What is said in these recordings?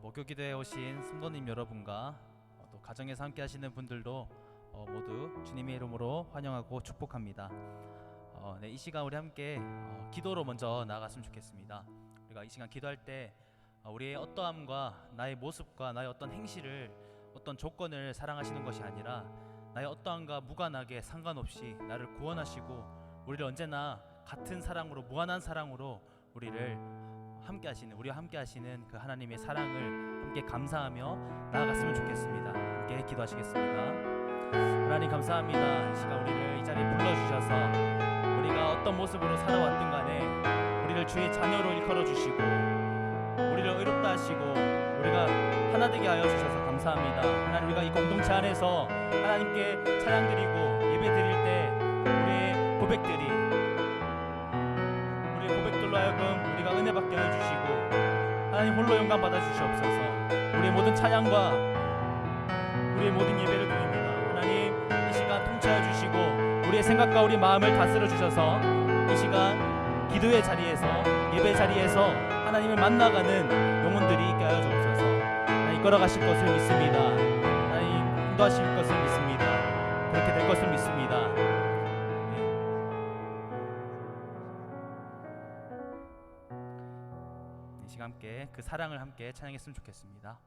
목요기도에 오신 성도님 여러분과 또 가정에서 함께 하시는 분들도 모두 주님의 이름으로 환영하고 축복합니다. 이 시간 우리 함께 기도로 먼저 나아갔으면 좋겠습니다. 우리가 이 시간 기도할 때 우리의 어떠함과 나의 모습과 나의 어떤 행실을, 어떤 조건을 사랑하시는 것이 아니라 나의 어떠함과 무관하게 상관없이 나를 구원하시고 우리를 언제나 같은 사랑으로, 무한한 사랑으로 우리를 우리와 함께 하시는 그 하나님의 사랑을 함께 감사하며 나아갔으면 좋겠습니다. 함께 기도하시겠습니다. 하나님 감사합니다. 이 시간 우리를 이 자리에 불러주셔서 우리가 어떤 모습으로 살아왔든 간에 우리를 주의 자녀로 일컬어 주시고 우리를 의롭다 하시고 우리가 하나 되게 하여 주셔서 감사합니다. 하나님, 우리가 이 공동체 안에서 하나님께 찬양 드리고 예배 드릴 때 우리의 고백들로 하여금 우리가 은혜 받게 해주시고 하나님 홀로 영광 받아 주시옵소서. 우리의 모든 찬양과 우리의 모든 예배를 드립니다. 하나님, 이 시간 통치하여 주시고 우리의 생각과 우리 마음을 다스려 주셔서 이 시간 기도의 자리에서, 예배 자리에서 하나님을 만나가는 영혼들이 있게 하여 주옵소서. 하나님 걸어가실 것을 믿습니다. 하나님 인도하실 것을 믿습니다. 그렇게 될 것을 믿습니다. 이 시간 함께 그 사랑을 함께 찬양했으면 좋겠습니다.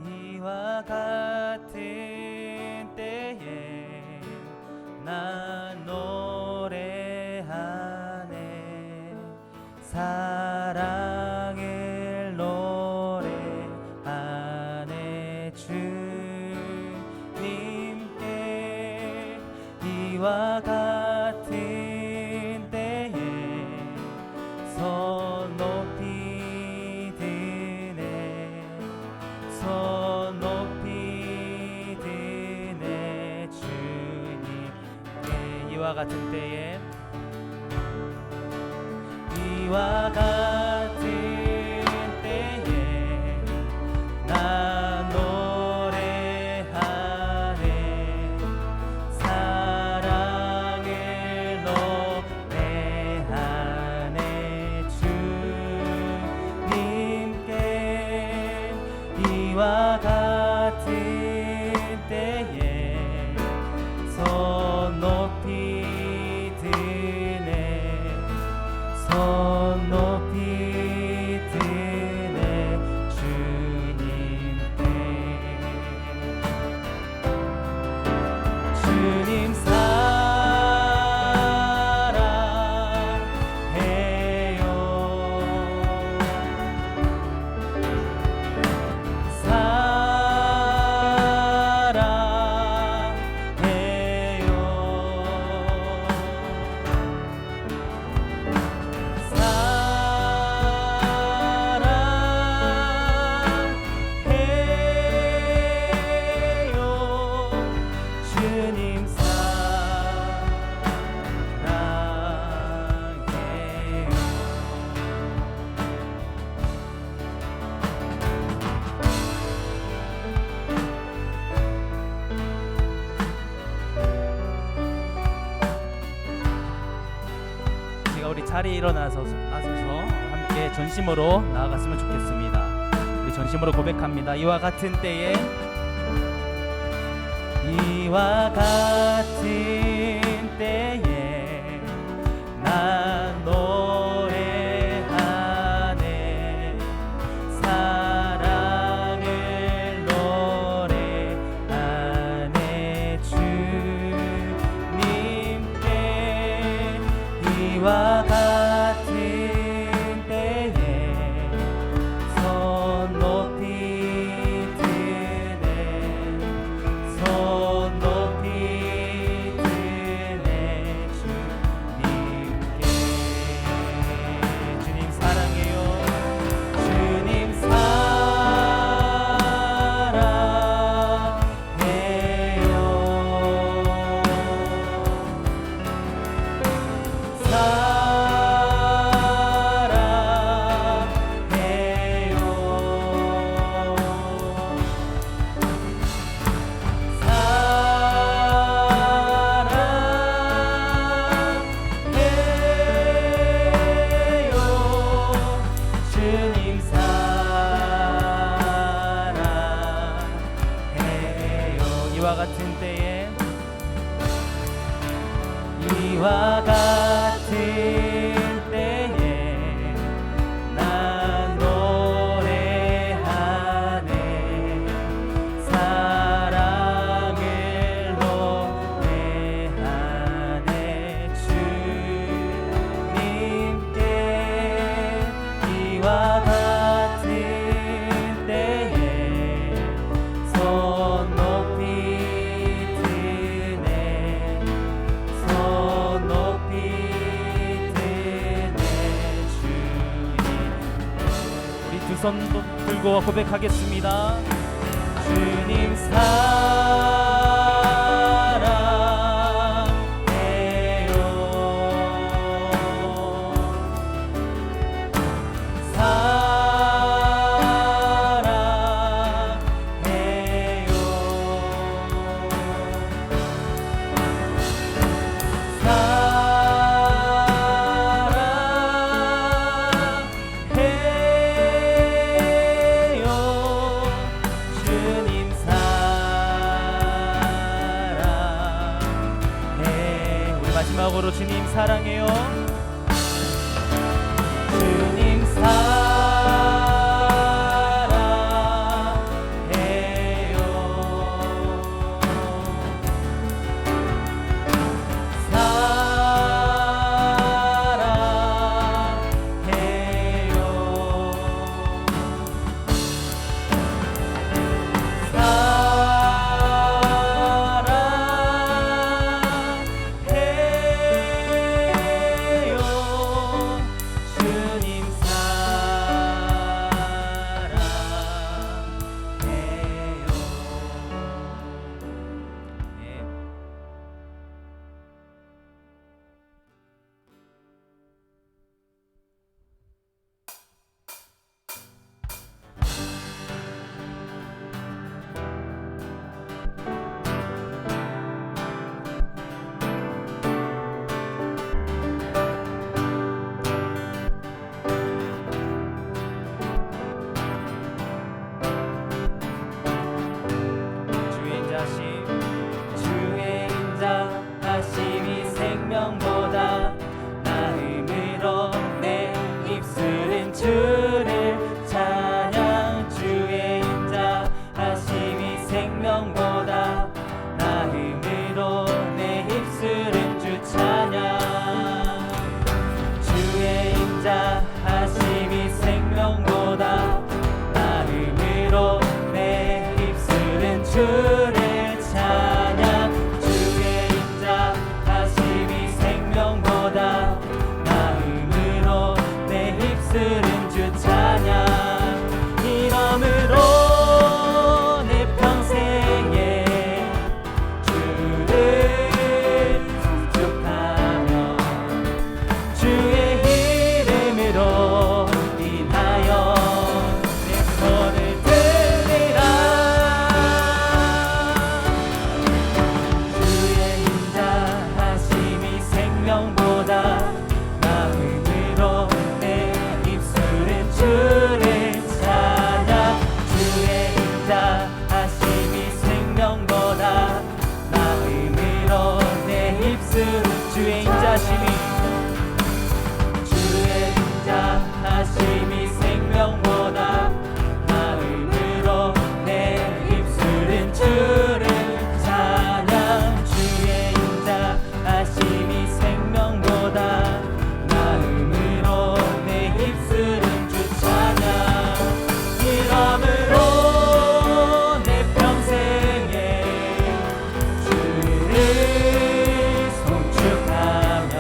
이와 같은 때에 난 노래하네, 사랑을 노래하네. 주님께 이와 같은 때에 손 높이 드네, 손 높이 드네. 주님께 이와 같은 때에, 이와 같은 때에 나 노래하네, 사랑을 노래하네. 주님께 이와 같은 때에 손 높이 드네, 손 높이 드네. 주님께 주님 사랑해요, 주님 사랑해요. 제가 우리 자리에 일어나서 함께 전심으로 나아갔으면 좋겠습니다. 우리 전심으로 고백합니다. 이와 같은 때에, 이와 같은 때에 난 노래하네, 사랑을 노래하네. 주님께 이와 같은 때에 손 높이 드네, 손 높이 이와 같은 때에 난 노래하네 사랑을 노래하네 주님께 이와 같은 때에 손 높이 드네 손 높이 드네 주님 우리 두 손 들고 고백하겠습니다. 주님 사랑해요 사랑해요 사랑해요 주님 사랑해 우리 마지막으로 주님 사랑해요 주님 주의 인자하심이 생명보다 나음으로 내 입술은 주를 찬양 주의 인자하심이 생명보다 나음으로 내 입술은 주 찬양 주의 인자하심이 생명보다 나음으로 내 입술은 주를 찬양 주의 인자하심이 생명보다 나음으로 내 입술은 주 찬양 이러므로 내 평생에 주를 송축하며 주의 이름으로 인하여 내 손을 들리라 주의 인자하심이 생명보다 나음으로 내 입술은 주를 찬양 주의 인자하심이 생명보다 나음으로 내 입술은 주의 인자하심이 인자하심이 생명보다 나음으로 내 입술은 주를 찬양 주의 인자하심이 생명보다 나음으로 내 입술은 주 찬양 이러므로 내 평생에 주를 송축하며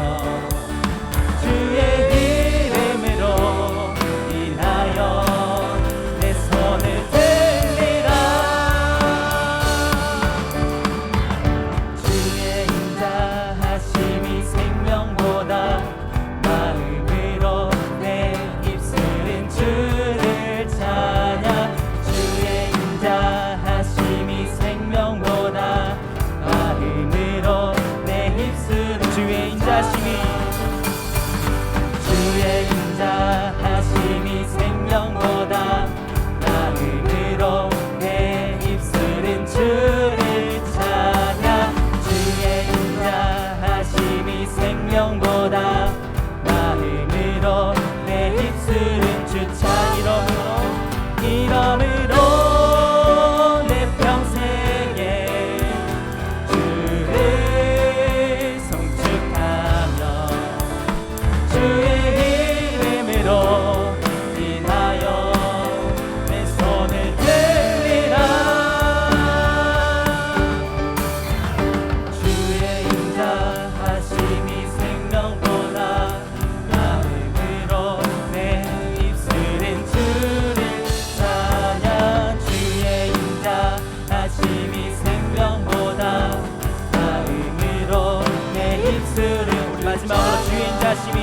인자하심이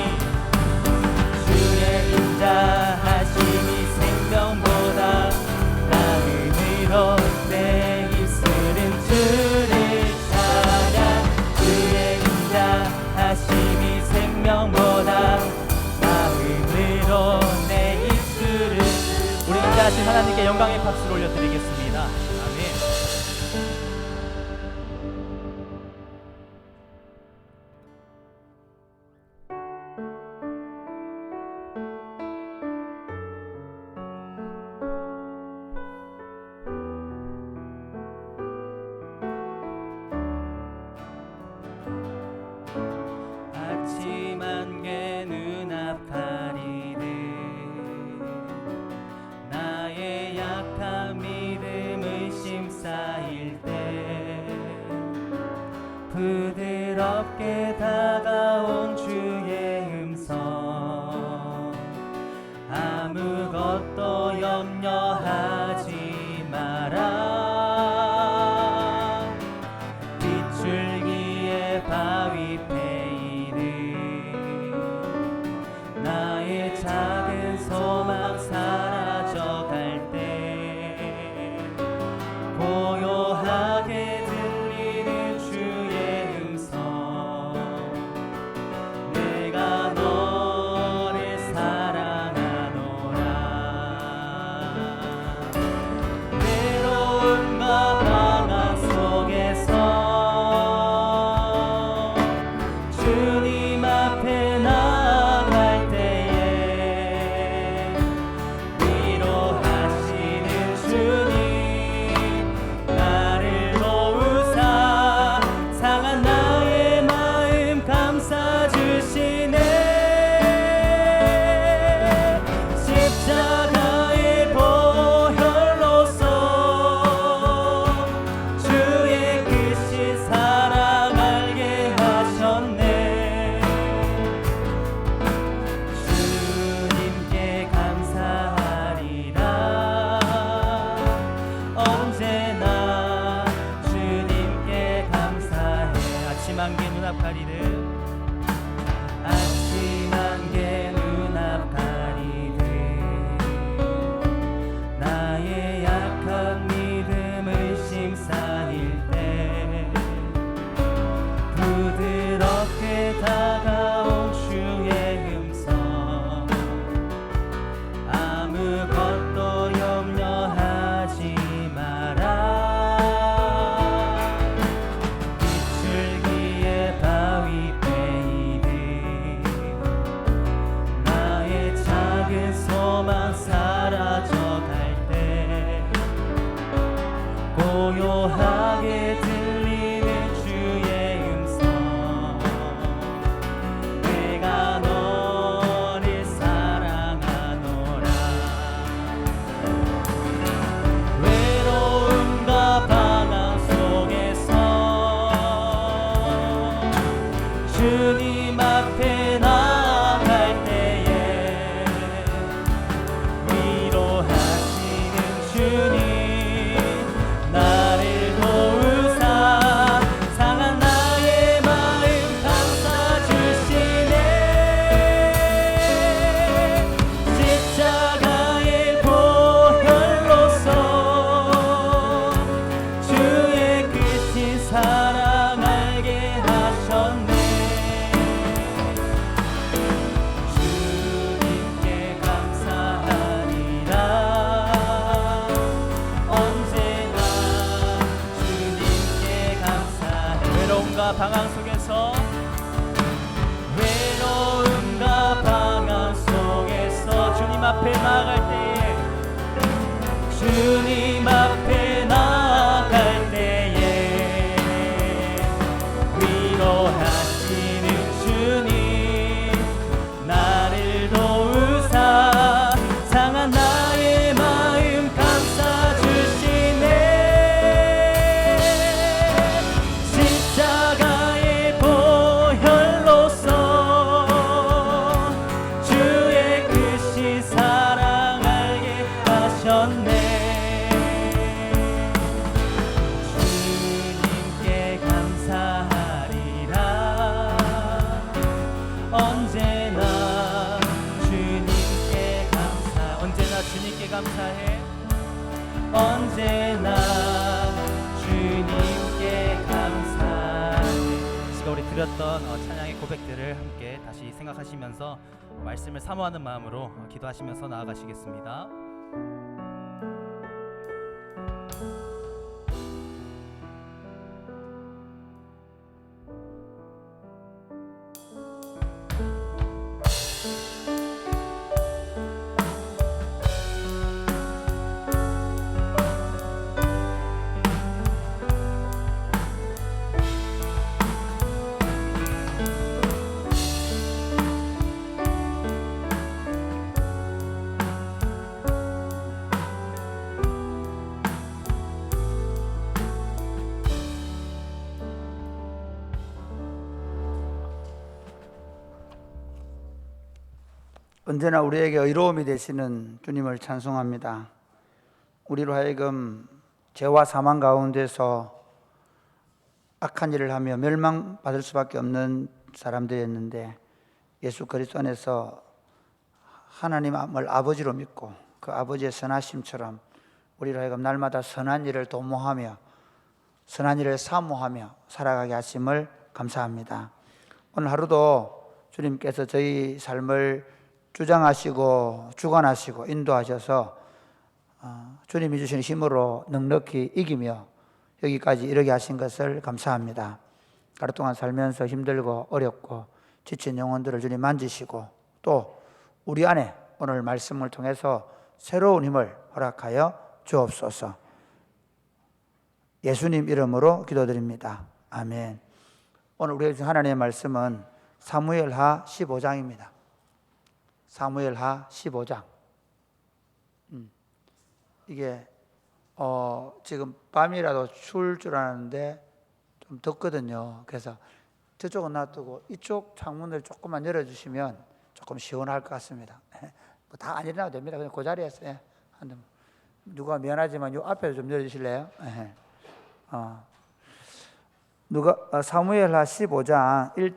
주의 인자하심이 생명보다 나음으로 내 입술은 주를 찬양 주의 인자하심이 생명보다 나음으로 내 입술은 우리 인자하신 하나님께 영광의 박수를 올려드리겠습니다. 아멘. 아침 안개 눈앞 가리는 나의 약한 믿음 의심 쌓일 때 부드럽게 다가온 주의 음성 아무것도 염려하지 마라 빗줄기에 바위 나의 작은 소망 사라져갈 때 고요하게 들리는 주의 음성 내가 너를 사랑하노라 외로움과 방황 속에서 주님 앞에 아침 안개 눈앞 가리는 나의 약한 믿음 의심 쌓일 때 부드럽게 다가온 주의 음성 아무것도 염려하지 마라 소망 사라져갈 때 고요하게 들리는 주의 음성 내가 너를 사랑하노라 외로움과 방황 속에서 주님 앞에 나갈 때에 주님 나를 도우사 상한 나의 마음 감싸 주시네 십자가의 보혈로서 주의 크신 사랑 알게 하셨네 주님께 감사하리라 방황 속에서 외로움과 방황 속에서 주님 앞에 나갈 때에 주님 앞에 나갈 때에 위로하시는 주님 나를 도우사 상한 나의 마음 감싸 주시네 주의 크신 사랑 알게 하셨네 아까 우리 드렸던 찬양의 고백들을 함께 다시 생각하시면서 말씀을 사모하는 마음으로 기도하시면서 나아가시겠습니다. 언제나 우리에게 의로움이 되시는 주님을 찬송합니다. 우리로 하여금 죄와 사망 가운데서 악한 일을 하며 멸망받을 수밖에 없는 사람들이었는데 예수 그리스도 안에서 하나님을 아버지로 믿고 그 아버지의 선하심처럼 우리로 하여금 날마다 선한 일을 도모하며 선한 일을 사모하며 살아가게 하심을 감사합니다. 오늘 하루도 주님께서 저희 삶을 주장하시고 주관하시고 인도하셔서 주님이 주신 힘으로 넉넉히 이기며 여기까지 이르게 하신 것을 감사합니다. 하루 동안 살면서 힘들고 어렵고 지친 영혼들을 주님 만지시고 또 우리 안에 오늘 말씀을 통해서 새로운 힘을 허락하여 주옵소서. 예수님 이름으로 기도드립니다. 아멘. 오늘 우리에게 주신 하나님의 말씀은 사무엘하 15장입니다. 사무엘하 15장. 이게 지금 밤이라도 추울 줄 아는데 좀 덥거든요. 그래서 저쪽은 놔두고 이쪽 창문을 조금만 열어주시면 조금 시원할 것 같습니다. 뭐 다 안 일어나도 됩니다. 그냥 그 자리에서 누가 미안하지만 요 앞에서 좀 열어주실래요? 사무엘하 15장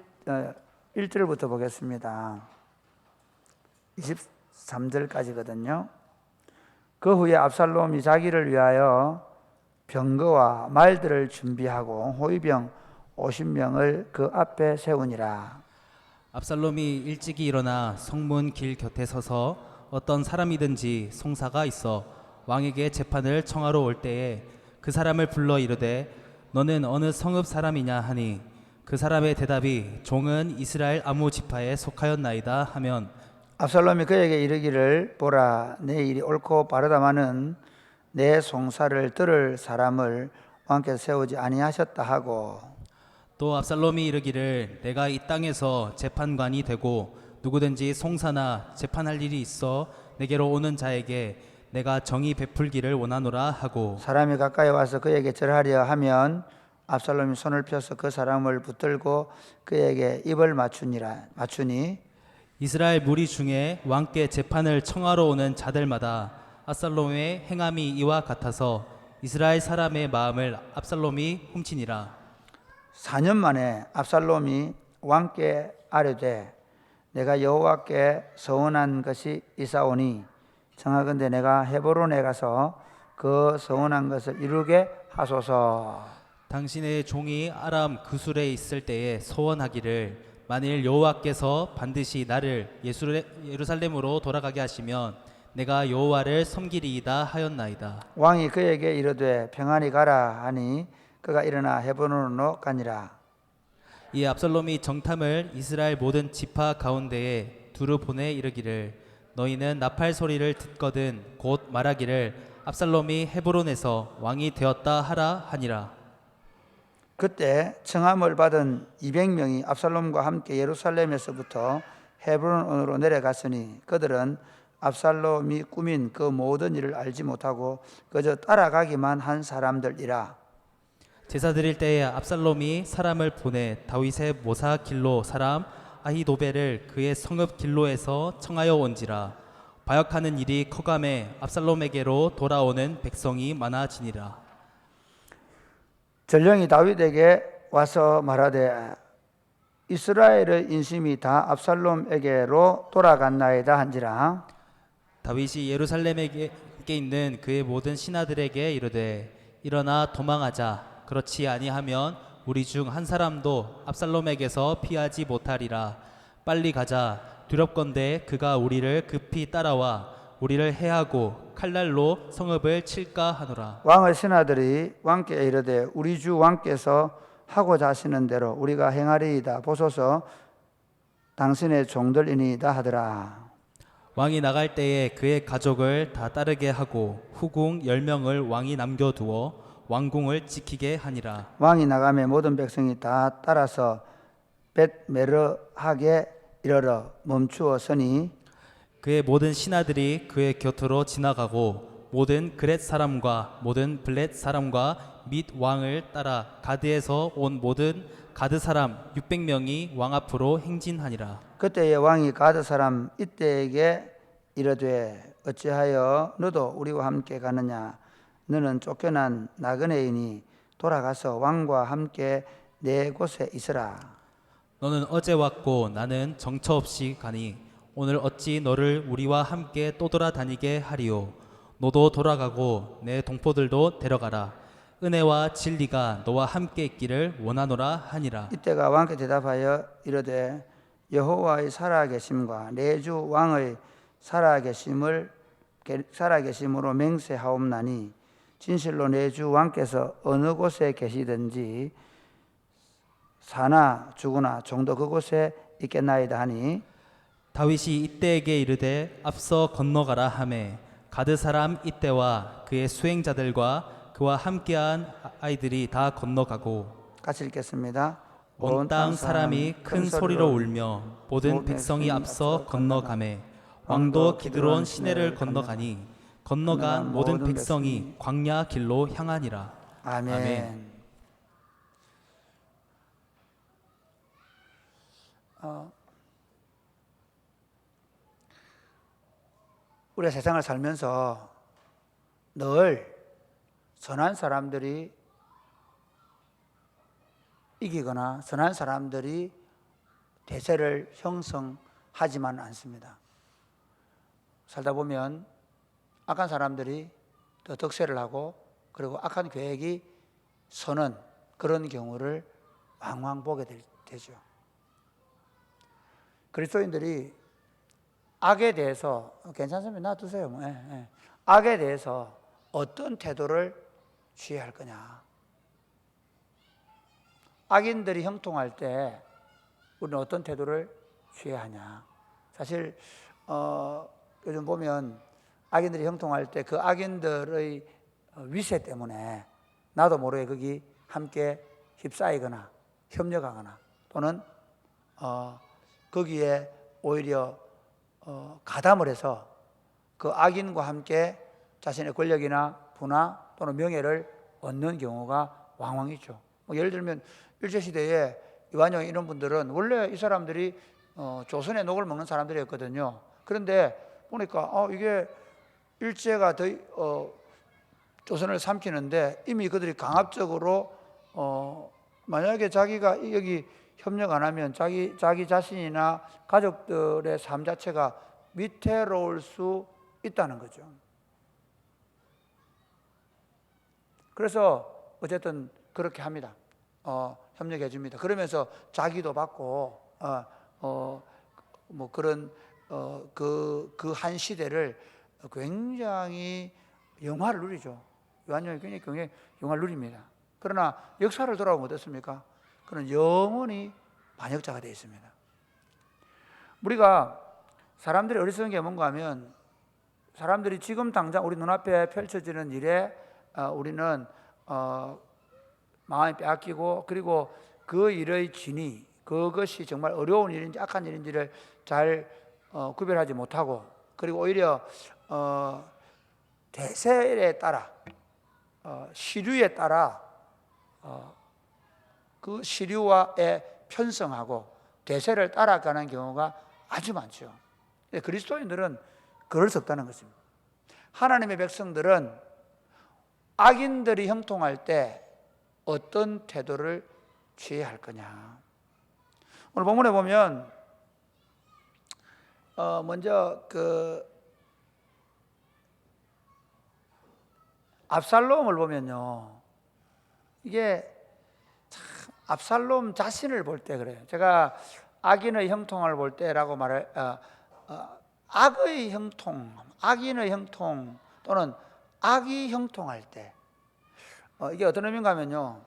1절부터 보겠습니다. 23절까지거든요. 그 후에 압살롬이 자기를 위하여 병거와 말들을 준비하고 호위병 50명을 그 앞에 세우니라. 압살롬이 일찍이 일어나 성문 길 곁에 서서 어떤 사람이든지 송사가 있어 왕에게 재판을 청하러 올 때에 그 사람을 불러 이르되 너는 어느 성읍 사람이냐 하니 그 사람의 대답이 종은 이스라엘 아무 지파에 속하였나이다 하면 압살롬이 그에게 이르기를 보라 내 일이 옳고 바르다마는 내 송사를 들을 사람을 왕께서 세우지 아니하셨다 하고 또 압살롬이 이르기를 내가 이 땅에서 재판관이 되고 누구든지 송사나 재판할 일이 있어 내게로 오는 자에게 내가 정의 베풀기를 원하노라 하고 사람이 가까이 와서 그에게 절하려 하면 압살롬이 손을 펴서 그 사람을 붙들고 그에게 입을 맞추니 이스라엘 무리 중에 왕께 재판을 청하러 오는 자들마다 압살롬의 행함이 이와 같아서 이스라엘 사람의 마음을 압살롬이 훔치니라. 4년 만에 압살롬이 왕께 아뢰되 내가 여호와께 서원한 것이 있사오니 청하건대 내가 헤브론에 가서 그 서원한 것을 이루게 하소서. 당신의 종이 아람 그술에 있을 때에 소원하기를 만일 여호와께서 반드시 나를 예루살렘으로 돌아가게 하시면 내가 여호와를 섬기리이다 하였나이다. 왕이 그에게 이르되 평안히 가라 하니 그가 일어나 헤브론으로 가니라. 이에 압살롬이 정탐을 이스라엘 모든 지파 가운데에 두루 보내 이르기를 너희는 나팔 소리를 듣거든 곧 말하기를 압살롬이 헤브론에서 왕이 되었다 하라 하니라. 그때 청함을 받은 200명이 압살롬과 함께 예루살렘에서부터 헤브론으로 내려갔으니 그들은 압살롬이 꾸민 그 모든 일을 알지 못하고 그저 따라가기만 한 사람들이라. 제사 드릴 때에 압살롬이 사람을 보내 다윗의 모사 길로 사람 아히도벨을 그의 성읍 길로에서 청하여 온지라. 바역하는 일이 커감해 압살롬에게로 돌아오는 백성이 많아지니라. 전령이 다윗에게 와서 말하되 이스라엘의 인심이 다 압살롬에게로 돌아갔나이다 한지라. 다윗이 예루살렘에 있는 그의 모든 신하들에게 이르되 일어나 도망하자. 그렇지 아니하면 우리 중 한 사람도 압살롬에게서 피하지 못하리라. 빨리 가자. 두렵건대 그가 우리를 급히 따라와 우리를 해하고 칼날로 성읍을 칠까 하노라. 왕의 신하들이 왕께 이르되 우리 주 왕께서 하고자 하시는 대로 우리가 행하리이다. 보소서 당신의 종들이니이다 하더라. 왕이 나갈 때에 그의 가족을 다 따르게 하고 후궁 10명을 왕이 남겨두어 왕궁을 지키게 하니라. 왕이 나가매 모든 백성이 다 따라서 벳메르하게 이르러 멈추었으니 그의 모든 신하들이 그의 곁으로 지나가고 모든 그렛 사람과 모든 블렛 사람과 및 왕을 따라 가드에서 온 모든 가드 사람 600명이 왕 앞으로 행진하니라. 그때에 왕이 가드 사람 이때에게 이르되 어찌하여 너도 우리와 함께 가느냐? 너는 쫓겨난 나그네이니 돌아가서 왕과 함께 내 곳에 있으라. 너는 어제 왔고 나는 정처 없이 가니 오늘 어찌 너를 우리와 함께 또 돌아다니게 하리요. 너도 돌아가고 내 동포들도 데려가라. 은혜와 진리가 너와 함께 있기를 원하노라 하니라. 이때가 왕께 대답하여 이르되 여호와의 살아계심과 내 주 왕의 살아계심으로 맹세하옵나니 진실로 내 주 왕께서 어느 곳에 계시든지 사나 죽으나 종도 그곳에 있겠나이다 하니 다윗이 이때에게 이르되 앞서 건너가라 하매 가드 사람 이때와 그의 수행자들과 그와 함께한 아이들이 다 건너가고 같이 읽겠습니다. 온 땅 사람이 큰 소리로 울며 모든 백성이 앞서 건너가매 왕도 기드론 시내를 건너가니 건너간 모든 백성이 광야 길로 향하니라. 아멘. 아멘. 우리가 세상을 살면서 늘 선한 사람들이 이기거나 선한 사람들이 대세를 형성하지만 않습니다. 살다 보면 악한 사람들이 더 득세를 하고 그리고 악한 계획이 서는 그런 경우를 왕왕 보게 되죠. 그리스도인들이 악에 대해서 괜찮으면 놔두세요. 악에 대해서 어떤 태도를 취해야 할 거냐. 악인들이 형통할 때 우리는 어떤 태도를 취해야 하냐. 사실 요즘 보면 악인들이 형통할 때 그 악인들의 위세 때문에 나도 모르게 거기 함께 휩싸이거나 협력하거나 또는 거기에 오히려 가담을 해서 그 악인과 함께 자신의 권력이나 부나 또는 명예를 얻는 경우가 왕왕 있죠. 예를 들면 일제시대에 이완용 이런 분들은 원래 이 사람들이 조선의 녹을 먹는 사람들이었거든요. 그런데 보니까 이게 일제가 조선을 삼키는데 이미 그들이 강압적으로 만약에 자기가 여기 협력 안 하면 자기 자신이나 가족들의 삶 자체가 위태로울 수 있다는 거죠. 그래서 어쨌든 그렇게 합니다. 협력해 줍니다. 그러면서 자기도 받고 뭐 그런 그 한 시대를 굉장히 영화를 누리죠. 요한용이 굉장히 영화를 누립니다. 그러나 역사를 돌아보면 어떻습니까? 그는 영원히 반역자가 되어 있습니다. 우리가 사람들이 어리석은 게 뭔가 하면 사람들이 지금 당장 우리 눈앞에 펼쳐지는 일에 우리는 마음이 빼앗기고 그리고 그 일의 진위 그것이 정말 어려운 일인지 악한 일인지를 잘 구별하지 못하고 그리고 오히려 대세에 따라 시류에 따라 그 시류와에 편성하고 대세를 따라가는 경우가 아주 많죠. 그리스도인들은 그럴 수 없다는 것입니다. 하나님의 백성들은 악인들이 형통할 때 어떤 태도를 취해야 할 거냐. 오늘 본문에 보면 먼저 그 압살롬을 보면요, 이게 참 압살롬 자신을 볼 때 그래요. 제가 악인의 형통을 볼 때라고 말을 악의 형통, 악인의 형통 또는 악이 형통할 때 이게 어떤 의미인가 하면요,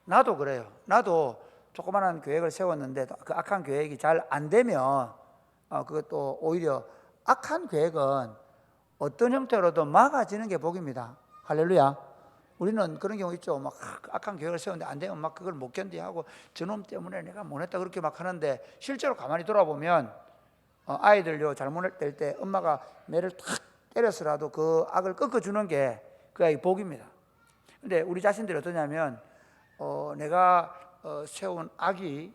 나도 그래요. 나도 조그마한 계획을 세웠는데 그 악한 계획이 잘 안 되면 그것도 오히려 악한 계획은 어떤 형태로도 막아지는 게 복입니다. 할렐루야. 우리는 그런 경우 있죠. 막 악한 계획을 세웠는데 안 되면 막 그걸 못 견디하고 저놈 때문에 내가 못했다 그렇게 막 하는데, 실제로 가만히 돌아보면 아이들요 잘못될 때 엄마가 매를 탁 때려서라도 그 악을 꺾어주는 게 그 아이 복입니다. 근데 우리 자신들이 어떠냐면 내가 세운 악이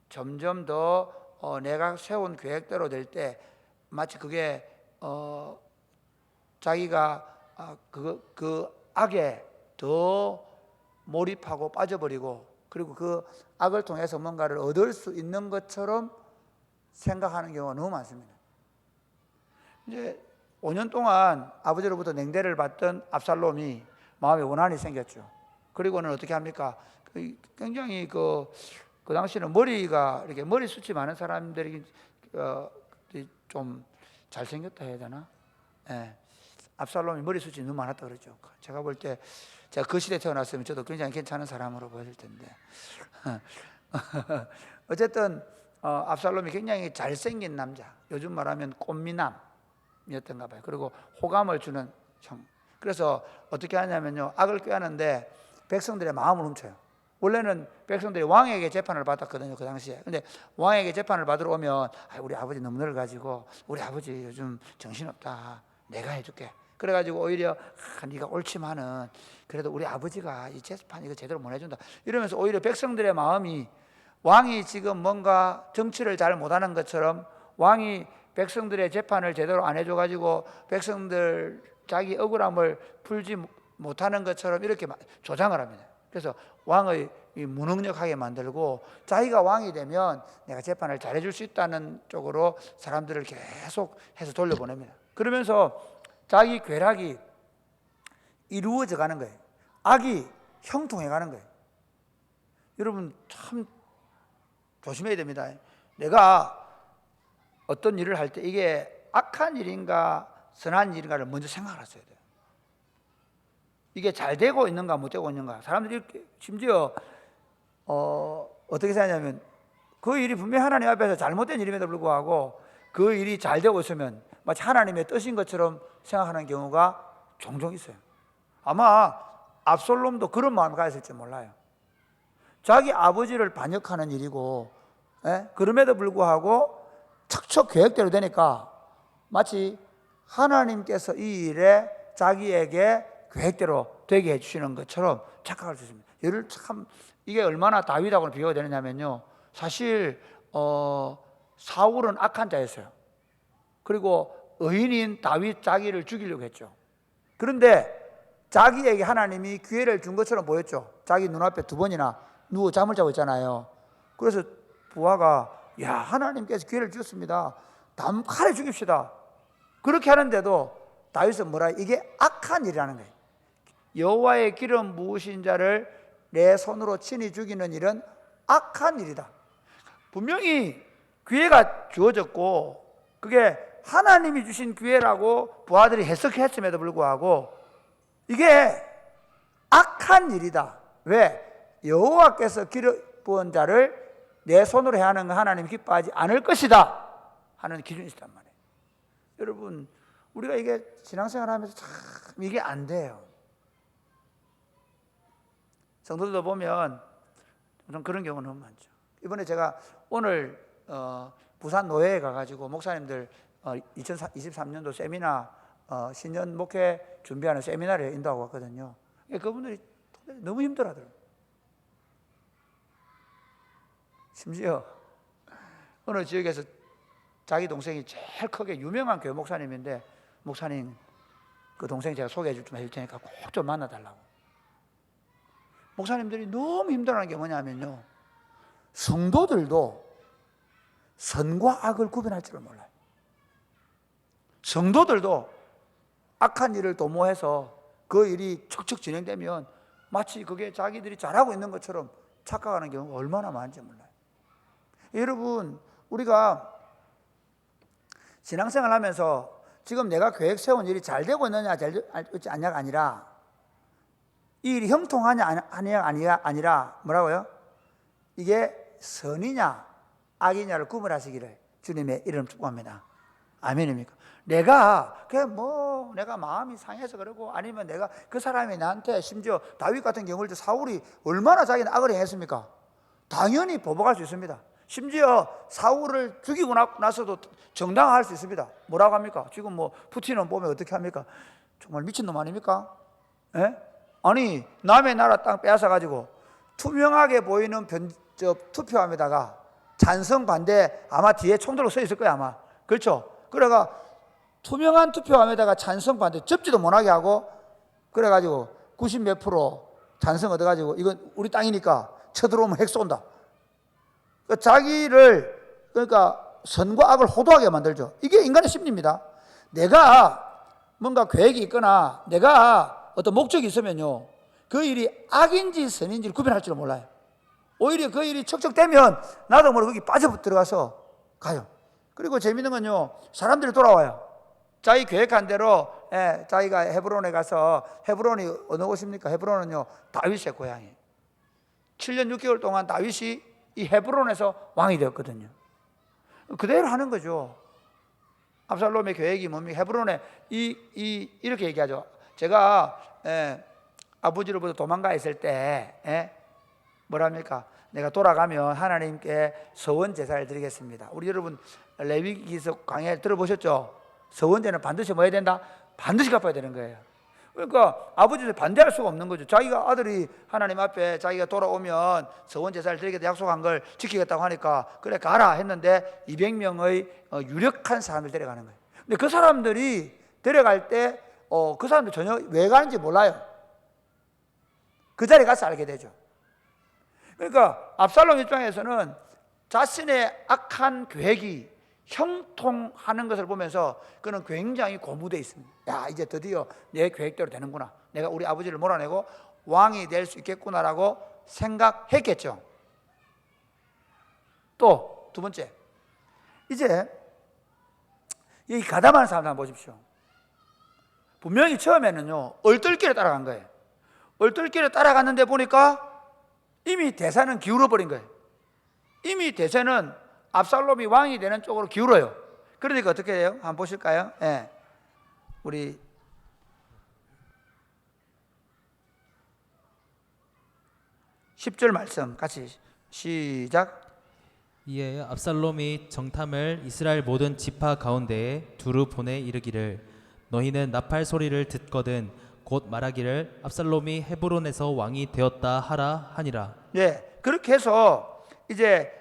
점점 더 내가 세운 계획대로 될 때 마치 그게 자기가 그 악에 더 몰입하고 빠져버리고, 그리고 그 악을 통해서 뭔가를 얻을 수 있는 것처럼 생각하는 경우가 너무 많습니다. 이제 5년 동안 아버지로부터 냉대를 받던 압살롬이 마음에 원한이 생겼죠. 그리고는 어떻게 합니까? 굉장히 그 당시는 머리가 이렇게 머리숱이 많은 사람들이 좀 잘생겼다 해야 되나? 예. 압살롬이 머리숱이 너무 많았다 그러죠. 제가 볼 때 제가 그 시대에 태어났으면 저도 굉장히 괜찮은 사람으로 보였을 텐데 어쨌든 압살롬이 굉장히 잘생긴 남자, 요즘 말하면 꽃미남이었던가 봐요. 그리고 호감을 주는 형. 그래서 어떻게 하냐면요, 악을 꾀하는데 백성들의 마음을 훔쳐요. 원래는 백성들이 왕에게 재판을 받았거든요, 그 당시에. 근데 왕에게 재판을 받으러 오면 우리 아버지 너무 늙어가지고 우리 아버지 요즘 정신없다, 내가 해줄게. 그래가지고 오히려 네가 옳지만은 그래도 우리 아버지가 이 재판 이거 제대로 못 해준다 이러면서 오히려 백성들의 마음이 왕이 지금 뭔가 정치를 잘 못하는 것처럼, 왕이 백성들의 재판을 제대로 안 해줘가지고 백성들 자기 억울함을 풀지 못하는 것처럼 이렇게 조장을 합니다. 그래서 왕의 무능력하게 만들고, 자기가 왕이 되면 내가 재판을 잘해줄 수 있다는 쪽으로 사람들을 계속 해서 돌려보냅니다. 그러면서 자기 궤락이 이루어져 가는 거예요. 악이 형통해 가는 거예요. 여러분 참 조심해야 됩니다. 내가 어떤 일을 할 때 이게 악한 일인가 선한 일인가를 먼저 생각을 하셔야 돼요. 이게 잘 되고 있는가 못 되고 있는가. 사람들이 심지어 어떻게 생각하냐면 그 일이 분명히 하나님 앞에서 잘못된 일임에도 불구하고 그 일이 잘 되고 있으면 마치 하나님의 뜻인 것처럼 생각하는 경우가 종종 있어요. 아마 압살롬도 그런 마음을 가졌을지 몰라요. 자기 아버지를 반역하는 일이고, 그럼에도 불구하고 척척 계획대로 되니까 마치 하나님께서 이 일에 자기에게 계획대로 되게 해주시는 것처럼 착각할 수 있습니다. 이게 얼마나 다윗하고는 비교가 되느냐면요, 사실 사울은 악한 자였어요. 그리고 의인인 다윗 자기를 죽이려고 했죠. 그런데 자기에게 하나님이 기회를 준 것처럼 보였죠. 자기 눈앞에 2번이나 누워 잠을 자고 있잖아요. 그래서 부하가 하나님께서 기회를 주셨습니다, 칼에 죽입시다. 그렇게 하는데도 다윗은 뭐라, 이게 악한 일이라는 거예요. 여호와의 기름 부으신 자를 내 손으로 친히 죽이는 일은 악한 일이다. 분명히 기회가 주어졌고 그게 하나님이 주신 기회라고 부하들이 해석했음에도 불구하고 이게 악한 일이다. 왜? 여호와께서 기름 부은 자를 내 손으로 해야 하는 거 하나님 기뻐하지 않을 것이다 하는 기준이 있단 말이에요. 여러분, 우리가 이게 신앙생활 하면서 참 이게 안 돼요. 성도들도 보면 좀 그런 경우는 너무 많죠. 이번에 제가 오늘 부산 노회에 가가지고 목사님들 2023년도 세미나 신년 목회 준비하는 세미나를 인도하고 왔거든요. 그분들이 너무 힘들어하더라고요. 심지어 어느 지역에서 자기 동생이 제일 크게 유명한 교회 목사님인데, 목사님 그 동생 제가 소개해 줄 테니까 꼭 좀 만나달라고. 목사님들이 너무 힘들어하는 게 뭐냐면요, 성도들도 선과 악을 구분할 줄을 몰라요. 성도들도 악한 일을 도모해서 그 일이 척척 진행되면 마치 그게 자기들이 잘하고 있는 것처럼 착각하는 경우가 얼마나 많은지 몰라요. 여러분, 우리가 신앙생활 하면서 지금 내가 계획 세운 일이 잘 되고 있느냐 잘 되지 않냐가 아니라 이 일이 형통하냐 아니라 뭐라고요? 이게 선이냐 악이냐를 구분하시기를 주님의 이름 축복합니다. 아멘입니까? 내가 마음이 상해서 그러고 아니면 내가 그 사람이 나한테, 심지어 다윗 같은 경우를 사울이 얼마나 자기는 악을 행했습니까? 당연히 보복할 수 있습니다. 심지어 사울을 죽이고 나서도 정당화할 수 있습니다. 뭐라고 합니까? 지금 푸틴은 보면 어떻게 합니까? 정말 미친놈 아닙니까? 예? 아니 남의 나라 땅 빼앗아가지고 투명하게 보이는 투표함에다가 찬성 반대 아마 뒤에 총들로 써 있을 거야 아마. 그렇죠? 그래가 투명한 투표함에다가 찬성 반대 접지도 못하게 하고 그래가지고 90 몇 프로 찬성 얻어가지고 이건 우리 땅이니까 쳐들어오면 핵 쏜다. 자기를 그러니까 선과 악을 호도하게 만들죠. 이게 인간의 심리입니다. 내가 뭔가 계획이 있거나 내가 어떤 목적이 있으면요 그 일이 악인지 선인지를 구별할 줄 몰라요. 오히려 그 일이 척척되면 나도 모르게 거기 빠져 들어가서 가요. 그리고 재밌는 건요 사람들이 돌아와요. 자기 계획한 대로 자기가 헤브론에 가서, 헤브론이 어느 곳입니까? 헤브론은요 다윗의 고향이에요. 7년 6개월 동안 다윗이 이 헤브론에서 왕이 되었거든요. 그대로 하는 거죠. 압살롬의 계획이 뭡니까? 헤브론에 이렇게 얘기하죠. 제가 아버지로부터 도망가 있을 때 뭐랍니까? 내가 돌아가면 하나님께 서원 제사를 드리겠습니다. 우리 여러분 레위기서 강해 들어보셨죠? 서원제는 반드시 뭐 해야 된다? 반드시 갚아야 되는 거예요. 그러니까 아버지도 반대할 수가 없는 거죠. 자기가 아들이 하나님 앞에 자기가 돌아오면 서원 제사를 드리겠다 약속한 걸 지키겠다고 하니까 그래 가라 했는데 200명의 유력한 사람을 데려가는 거예요. 근데 그 사람들이 데려갈 때 그 사람들 전혀 왜 가는지 몰라요. 그 자리에 가서 알게 되죠. 그러니까 압살롬 입장에서는 자신의 악한 계획이 형통하는 것을 보면서 그는 굉장히 고무되어 있습니다. 야, 이제 드디어 내 계획대로 되는구나. 내가 우리 아버지를 몰아내고 왕이 될 수 있겠구나라고 생각했겠죠. 또 두 번째, 이제 이 가담하는 사람들 한번 보십시오. 분명히 처음에는요 얼떨결에 따라간 거예요. 얼떨결에 따라갔는데 보니까 이미 대사는 기울어 버린 거예요. 이미 대세는 압살롬이 왕이 되는 쪽으로 기울어요. 그러니까 어떻게 해요? 한번 보실까요? 우리 10절 말씀 같이 시작. 이에 압살롬이 정탐을 이스라엘 모든 지파 가운데에 두루 보내 이르기를 너희는 나팔 소리를 듣거든 곧 말하기를 압살롬이 헤브론에서 왕이 되었다 하라 하니라. 그렇게 해서 이제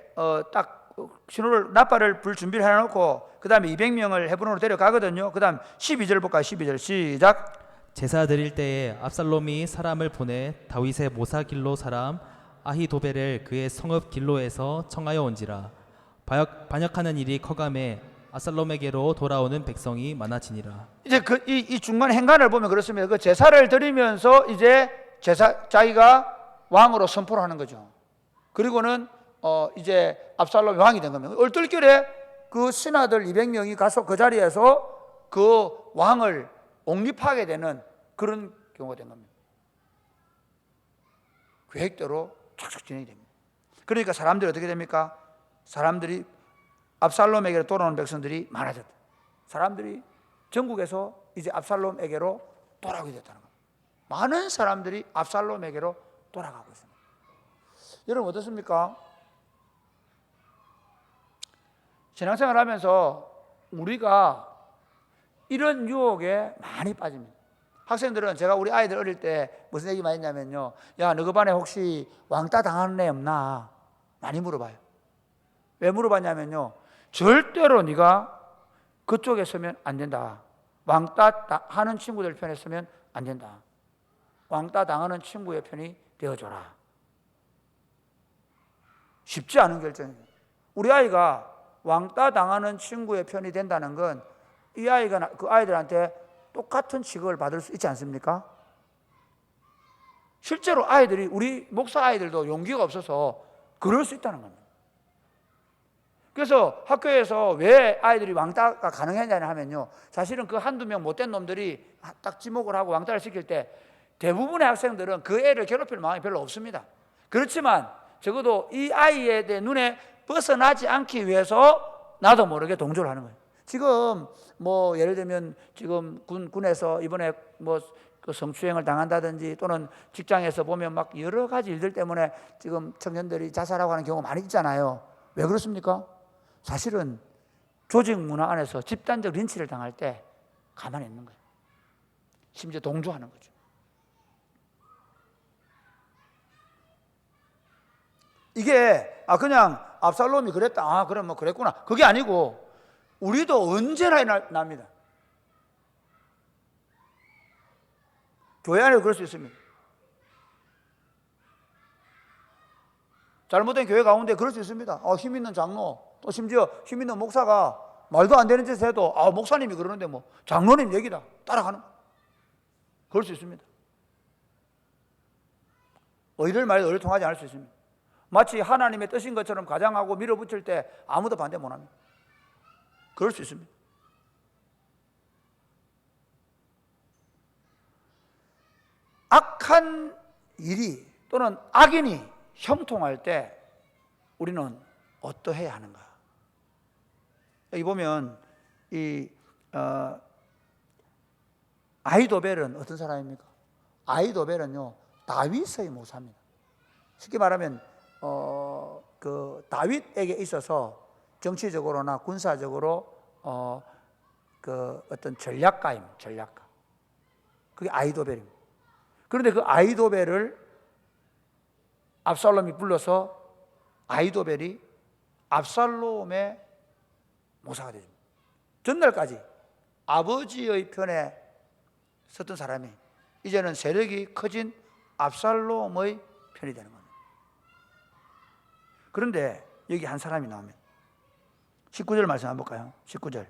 딱 신호를 나팔을 불 준비를 해놓고 그 다음에 200명을 헤브론으로 데려가거든요. 그 다음 12절 볼까요? 12절 시작. 제사 드릴 때에 압살롬이 사람을 보내 다윗의 모사 길로 사람 아히도벨을 그의 성읍 길로에서 청하여 온지라. 반역하는 일이 커감에 압살롬에게로 돌아오는 백성이 많아지니라. 이제 이 중간 행간을 보면 그렇습니다. 그 제사를 드리면서 이제 자기가 왕으로 선포를 하는 거죠. 그리고는 이제 압살롬이 왕이 된 겁니다. 얼떨결에 그 신하들 200명이 가서 그 자리에서 그 왕을 옹립하게 되는 그런 경우가 된 겁니다. 계획대로 착착 진행이 됩니다. 그러니까 사람들이 어떻게 됩니까? 사람들이 압살롬에게로 돌아오는 백성들이 많아졌다. 사람들이 전국에서 이제 압살롬에게로 돌아오게 됐다는 겁니다. 많은 사람들이 압살롬에게로 돌아가고 있습니다. 여러분 어떻습니까? 신앙생활 하면서 우리가 이런 유혹에 많이 빠집니다. 학생들은 제가 우리 아이들 어릴 때 무슨 얘기 많이 했냐면요, 야, 너그 반에 혹시 왕따 당하는 애 없나? 많이 물어봐요. 왜 물어봤냐면요, 절대로 네가 그쪽에 서면 안 된다. 왕따 하는 친구들 편에 서면 안 된다. 왕따 당하는 친구의 편이 되어줘라. 쉽지 않은 결정이에요. 우리 아이가 왕따 당하는 친구의 편이 된다는 건 이 아이가 그 아이들한테 똑같은 취급을 받을 수 있지 않습니까? 실제로 아이들이, 우리 목사 아이들도 용기가 없어서 그럴 수 있다는 겁니다. 그래서 학교에서 왜 아이들이 왕따가 가능했냐 하면요, 사실은 그 한두 명 못된 놈들이 딱 지목을 하고 왕따를 시킬 때 대부분의 학생들은 그 애를 괴롭힐 마음이 별로 없습니다. 그렇지만 적어도 이 아이에 대해 눈에 벗어나지 않기 위해서 나도 모르게 동조를 하는 거예요. 지금 뭐 예를 들면 지금 군에서 이번에 뭐 그 성추행을 당한다든지 또는 직장에서 보면 막 여러 가지 일들 때문에 지금 청년들이 자살하고 하는 경우가 많이 있잖아요. 왜 그렇습니까? 사실은 조직 문화 안에서 집단적 린치를 당할 때 가만히 있는 거예요. 심지어 동조하는 거죠. 이게 그냥 압살롬이 그랬다, 그럼 뭐 그랬구나, 그게 아니고 우리도 언제나 납니다. 교회 안에도 그럴 수 있습니다. 잘못된 교회 가운데 그럴 수 있습니다. 힘 있는 장로, 또 심지어 힘 있는 목사가 말도 안 되는 짓을 해도 목사님이 그러는데 뭐 장로님 얘기다 따라가는, 그럴 수 있습니다. 의를 말해도 의를 통하지 않을 수 있습니다. 마치 하나님의 뜻인 것처럼 가장하고 밀어붙일 때 아무도 반대 못합니다. 그럴 수 있습니다. 악한 일이 또는 악인이 형통할 때 우리는 어떠해야 하는가? 여기 보면 이 아히도벨은 어떤 사람입니까? 아히도벨은요, 다윗의 모사입니다. 쉽게 말하면 그 다윗에게 있어서 정치적으로나 군사적으로 그 어떤 전략가입니다. 전략가. 그게 아히도벨입니다. 그런데 그 아히도벨을 압살롬이 불러서 아히도벨이 압살롬의 모사가 되죠. 전날까지 아버지의 편에 섰던 사람이 이제는 세력이 커진 압살롬의 편이 되는 겁니다. 그런데 여기 한 사람이 나오면 19절 말씀 한번 볼까요? 19절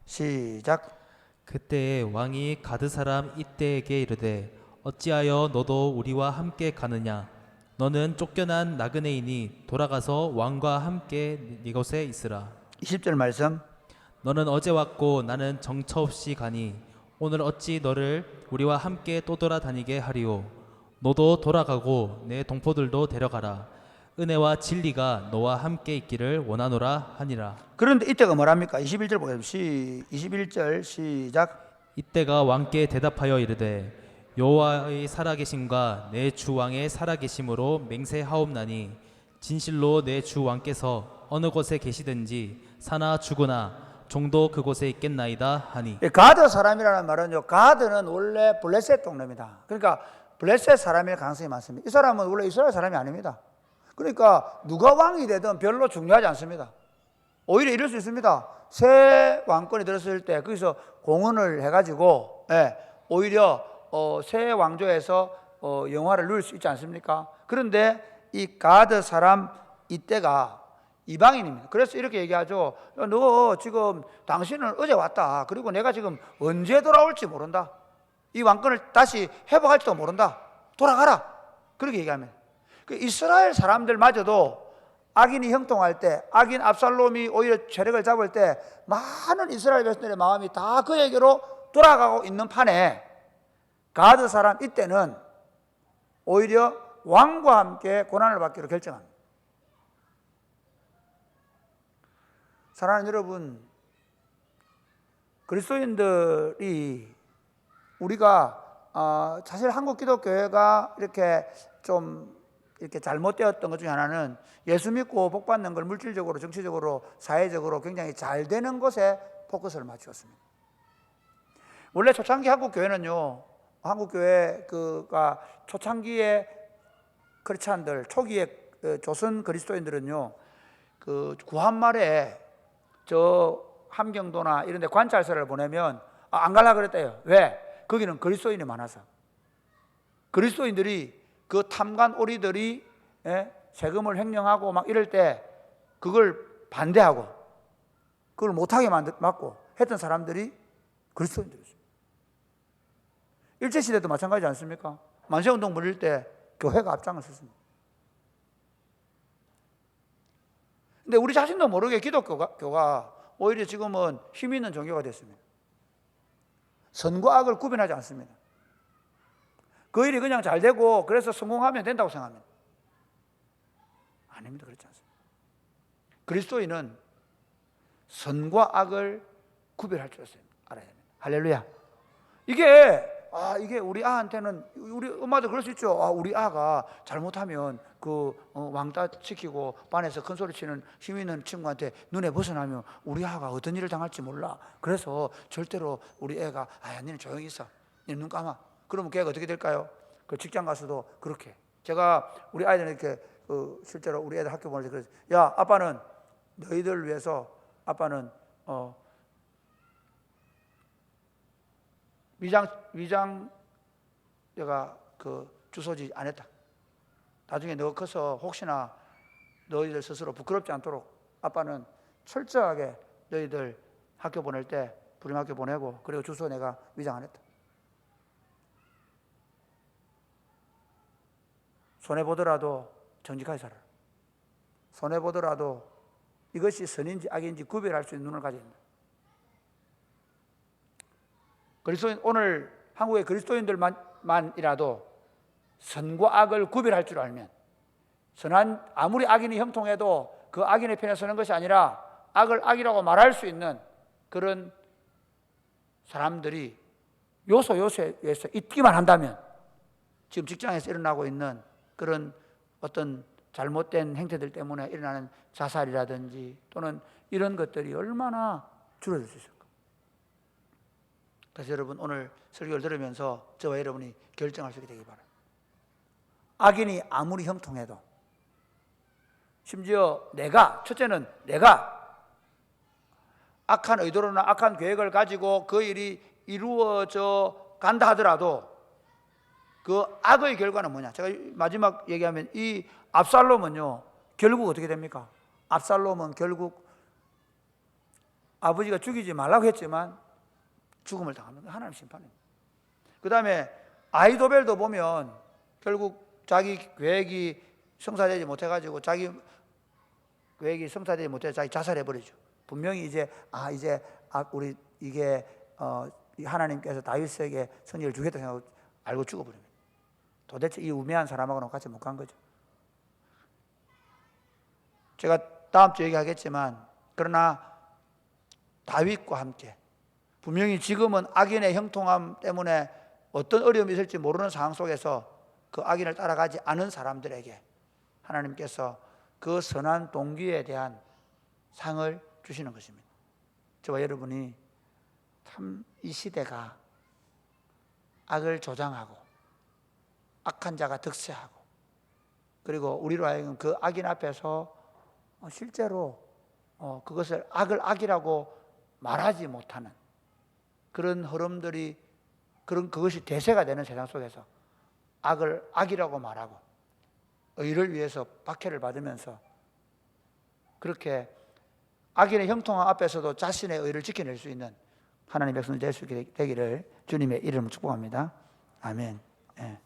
시작. 그때 왕이 가드 사람 이때에게 이르되 어찌하여 너도 우리와 함께 가느냐? 너는 쫓겨난 나그네이니 돌아가서 왕과 함께 네 곳에 있으라. 20절 말씀. 너는 어제 왔고 나는 정처 없이 가니 오늘 어찌 너를 우리와 함께 또 돌아다니게 하리오? 너도 돌아가고 내 동포들도 데려가라. 은혜와 진리가 너와 함께 있기를 원하노라 하니라. 그런데 이때가 뭐랍니까? 21절 보겠습니다. 21절 시작. 이때가 왕께 대답하여 이르되 여호와의 살아계심과 내 주 왕의 살아계심으로 맹세하옵나니 진실로 내 주 왕께서 어느 곳에 계시든지 사나 죽으나 종도 그곳에 있겠나이다 하니. 가드 사람이라는 말은요, 가드는 원래 블레셋 동네입니다. 그러니까 블레셋 사람일 가능성이 많습니다. 이 사람은 원래 이스라엘 사람이 아닙니다. 그러니까 누가 왕이 되든 별로 중요하지 않습니다. 오히려 이럴 수 있습니다. 새 왕권이 들었을 때 거기서 공헌을 해가지고 오히려 새 왕조에서 영화를 누릴 수 있지 않습니까? 그런데 이 가드 사람 이때가 이방인입니다. 그래서 이렇게 얘기하죠. 너 지금 당신은 어제 왔다. 그리고 내가 지금 언제 돌아올지 모른다. 이 왕권을 다시 회복할지도 모른다. 돌아가라. 그렇게 얘기하면 이스라엘 사람들마저도 악인이 형통할 때, 악인 압살롬이 오히려 세력을 잡을 때 많은 이스라엘 백성들의 마음이 다 그에게로 돌아가고 있는 판에 가드 사람 이때는 오히려 왕과 함께 고난을 받기로 결정합니다. 사랑하는 여러분, 그리스도인들이 우리가 사실 한국 기독교회가 이렇게 좀 이렇게 잘못되었던 것 중에 하나는 예수 믿고 복 받는 걸 물질적으로, 정치적으로, 사회적으로 굉장히 잘 되는 것에 포커스를 맞추었습니다. 원래 초창기 한국 교회는요, 한국 교회가 초창기에 크리스찬들, 초기에 조선 그리스도인들은요, 그 구한말에 저 함경도나 이런 데 관찰사를 보내면 안 가려고 그랬대요. 왜? 거기는 그리스도인이 많아서. 그리스도인들이 그 탐관 오리들이 세금을 횡령하고 막 이럴 때 그걸 반대하고 그걸 못하게 막고 했던 사람들이 그리스도인들이었어요. 일제시대도 마찬가지지 않습니까? 만세운동 벌일 때 교회가 앞장을 섰습니다. 근데 우리 자신도 모르게 기독교가 오히려 지금은 힘 있는 종교가 됐습니다. 선과 악을 구분하지 않습니다. 그 일이 그냥 잘 되고 그래서 성공하면 된다고 생각합니다. 아닙니다. 그렇지 않습니다. 그리스도인은 선과 악을 구별할 줄 알아야 됩니다. 할렐루야. 이게 우리 아한테는, 우리 엄마도 그럴 수 있죠. 우리 아가 잘못하면 왕따 시키고 반에서 큰 소리 치는 힘 있는 친구한테 눈에 벗어나면 우리 아가 어떤 일을 당할지 몰라. 그래서 절대로 우리 애가 너는 조용히 있어, 너는 눈 감아. 그러면 걔가 어떻게 될까요? 그 직장 가서도 그렇게. 제가 우리 아이들 이렇게 실제로 우리 애들 학교 보낼 때 그래서, 야, 아빠는 너희들 위해서 아빠는 위장 내가 주소지 안 했다. 나중에 너 커서 혹시나 너희들 스스로 부끄럽지 않도록 아빠는 철저하게 너희들 학교 보낼 때 부림학교 보내고, 그리고 주소 내가 위장 안 했다. 손해보더라도 정직하게 살아라. 손해보더라도 이것이 선인지 악인지 구별할 수 있는 눈을 가져야 된다. 그리스도인, 오늘 한국의 그리스도인들만이라도 선과 악을 구별할 줄 알면, 아무리 악인이 형통해도 그 악인의 편에 서는 것이 아니라 악을 악이라고 말할 수 있는 그런 사람들이 요소에서 있기만 한다면, 지금 직장에서 일어나고 있는 그런 어떤 잘못된 행태들 때문에 일어나는 자살이라든지 또는 이런 것들이 얼마나 줄어들 수 있을까. 그래서 여러분, 오늘 설교를 들으면서 저와 여러분이 결정할 수 있게 되기 바랍니다. 악인이 아무리 형통해도, 심지어 첫째는 내가 악한 의도로나 악한 계획을 가지고 그 일이 이루어져 간다 하더라도 그 악의 결과는 뭐냐? 제가 마지막 얘기하면, 이 압살롬은요, 결국 어떻게 됩니까? 압살롬은 결국 아버지가 죽이지 말라고 했지만 죽음을 당합니다. 하나님 심판입니다. 그 다음에 아히도벨도 보면 결국 자기 계획이 성사되지 못해가지고 자기 자살해버리죠. 분명히 이제 우리 하나님께서 다윗에게 선지를 주겠다 생각하고 알고 죽어버립니다. 도대체 이 우매한 사람하고는 같이 못 간 거죠. 제가 다음 주에 얘기하겠지만, 그러나 다윗과 함께 분명히 지금은 악인의 형통함 때문에 어떤 어려움이 있을지 모르는 상황 속에서 그 악인을 따라가지 않은 사람들에게 하나님께서 그 선한 동기에 대한 상을 주시는 것입니다. 저와 여러분이 참 이 시대가 악을 조장하고 악한 자가 득세하고, 그리고 우리로 하여금 그 악인 앞에서 실제로 그것을 악을 악이라고 말하지 못하는 그런 흐름들이, 그것이 대세가 되는 세상 속에서 악을 악이라고 말하고 의를 위해서 박해를 받으면서 그렇게 악인의 형통함 앞에서도 자신의 의를 지켜낼 수 있는 하나님의 백성들 될 수 있게 되기를 주님의 이름으로 축복합니다. 아멘. 예.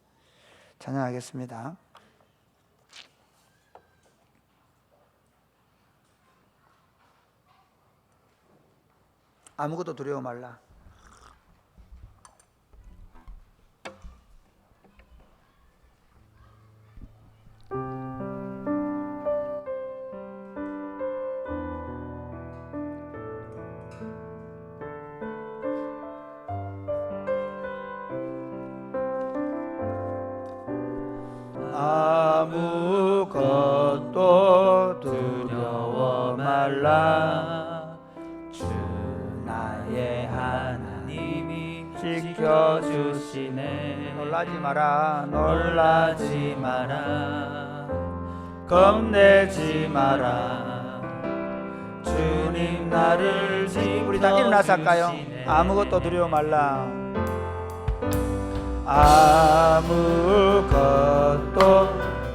찬양하겠습니다. 아무것도 두려워 말라. 아무것도 두려워 말라. 주 나의 하나님이 지켜주시네. 놀라지 마라, 놀라지 마라, 겁내지 마라. 주님 나를 지켜주시네. 우리 다 일어나서 할까요? 아무것도 두려워 말라. 아무것도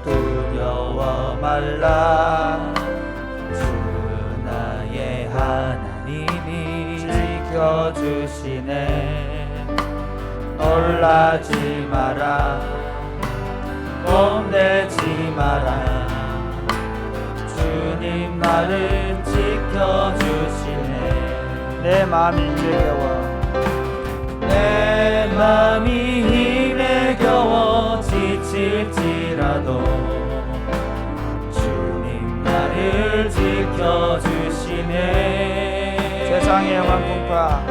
두려워 말라. 주 나의 하나님이 지켜주시네. 놀라지 마라, 겁내지 마라. 주님 나를 지켜주시네. 내 마음이 힘에 겨워 내 맘이 힘에 겨워 지칠지라도 주님 나를 지켜주시네. 세상의 험한 풍파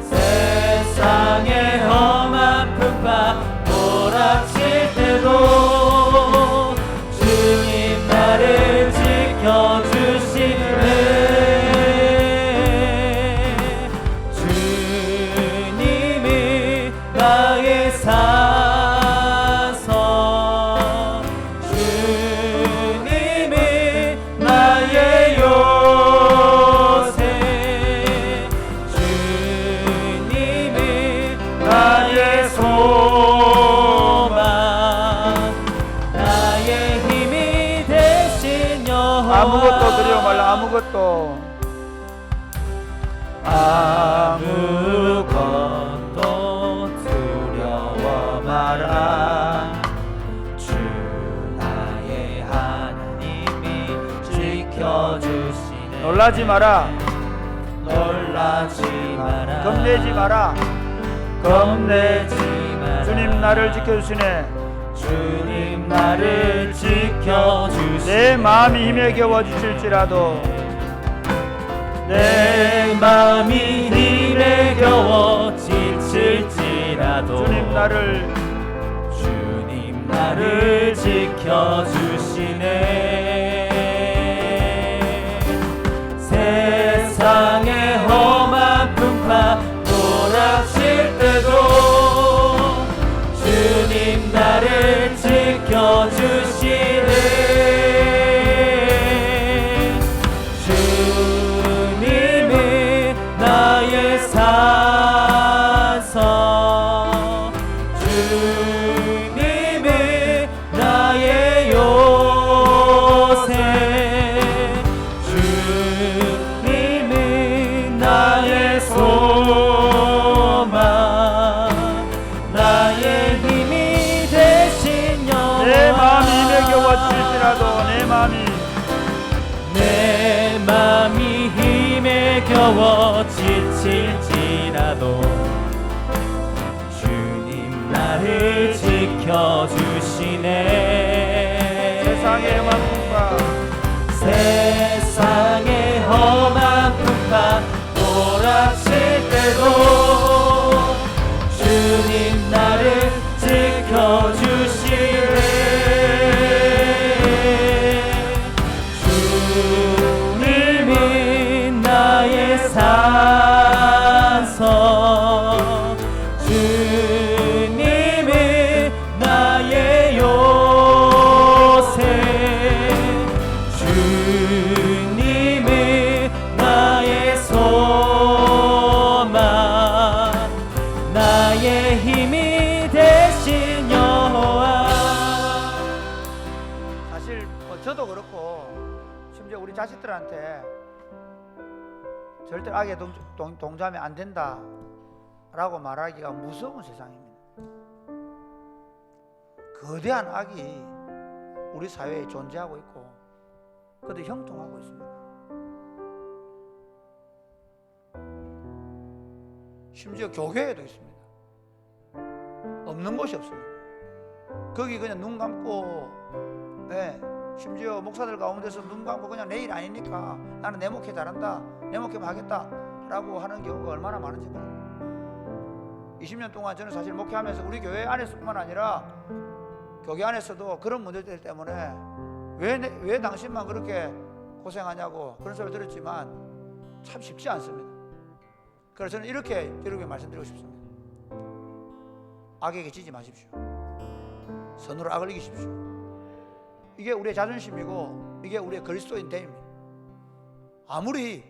세상의 험한 풍파 몰아칠 때도 주님 나를 지켜주시네. 나의 사서 주님이 나의 요새 주님이 나의 소망 나의 힘이 되신 여호와. 아무것도 두려워 말라. 아무것도 두려워 마라. 주 나의 하나님이 지켜주시네. 놀라지 마라. 놀라지 마라. 겁내지 마라. 겁내지 마라. 주님 나를 지켜주시네. 주님 나를 지켜주시네. 내 마음이 힘에 겨워 지칠지라도 내 마음이 힘에 겨워 지칠지라도 주님 나를 지켜주시네. 세상의 험한 풍파 몰아칠 때도 주님 나를 지켜주시네. 주님이 나의 사서 주님이 나의 요새 주님이 나의 소망 나의 힘이 되신 여호와. 내 마음이 힘에 겨워 지칠지라도 내 맘이 힘에 겨워 지칠지라도 주님 나를 지켜주시네. 세상의 험한 풍파 세상의 험한 풍파 몰아칠 때도 주님 나를 지켜주시네. 주님이 나의 사서 주님이 나의 요새 주님이 나의 소망 나의 힘이 되신 여호와. 사실 저도 그렇고 심지어 우리 자식들한테 절대 악에 동조하면 안 된다 라고 말하기가 무서운 세상입니다. 거대한 악이 우리 사회에 존재하고 있고 그것도 형통하고 있습니다. 심지어 교회에도 있습니다. 없는 곳이 없습니다. 거기 그냥 눈 감고 심지어 목사들 가운데서 눈 감고 그냥 내일 아니니까 나는 내 목회 잘한다, 내 목회만 하겠다 라고 하는 경우가 얼마나 많은지 모릅니다. 20년 동안 저는 사실 목회하면서 우리 교회 안에서뿐만 아니라 교회 안에서도 그런 문제들 때문에 왜 당신만 그렇게 고생하냐고 그런 소리를 들었지만 참 쉽지 않습니다. 그래서 저는 이렇게 여러분께 말씀드리고 싶습니다. 악에게 지지 마십시오. 선으로 악을 이기십시오. 이게 우리의 자존심이고 이게 우리의 그리스도인 됨입니다. 아무리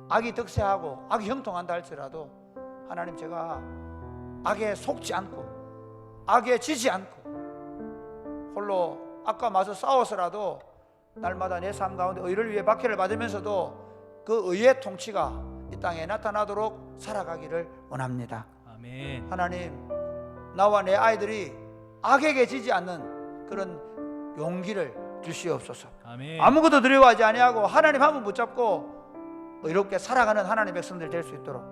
악이 득세하고 악이 형통한다 할지라도 하나님 제가 악에 속지 않고 악에 지지 않고 홀로 악과 맞서 싸워서라도 날마다 내 삶 가운데 의를 위해 박해를 받으면서도 그 의의 통치가 이 땅에 나타나도록 살아가기를 원합니다. 아멘. 하나님, 나와 내 아이들이 악에게 지지 않는 그런 용기를 주시옵소서. 아멘. 아무것도 두려워하지 아니하고 하나님 한 번 붙잡고 의롭게 살아가는 하나님의 백성들 될 수 있도록,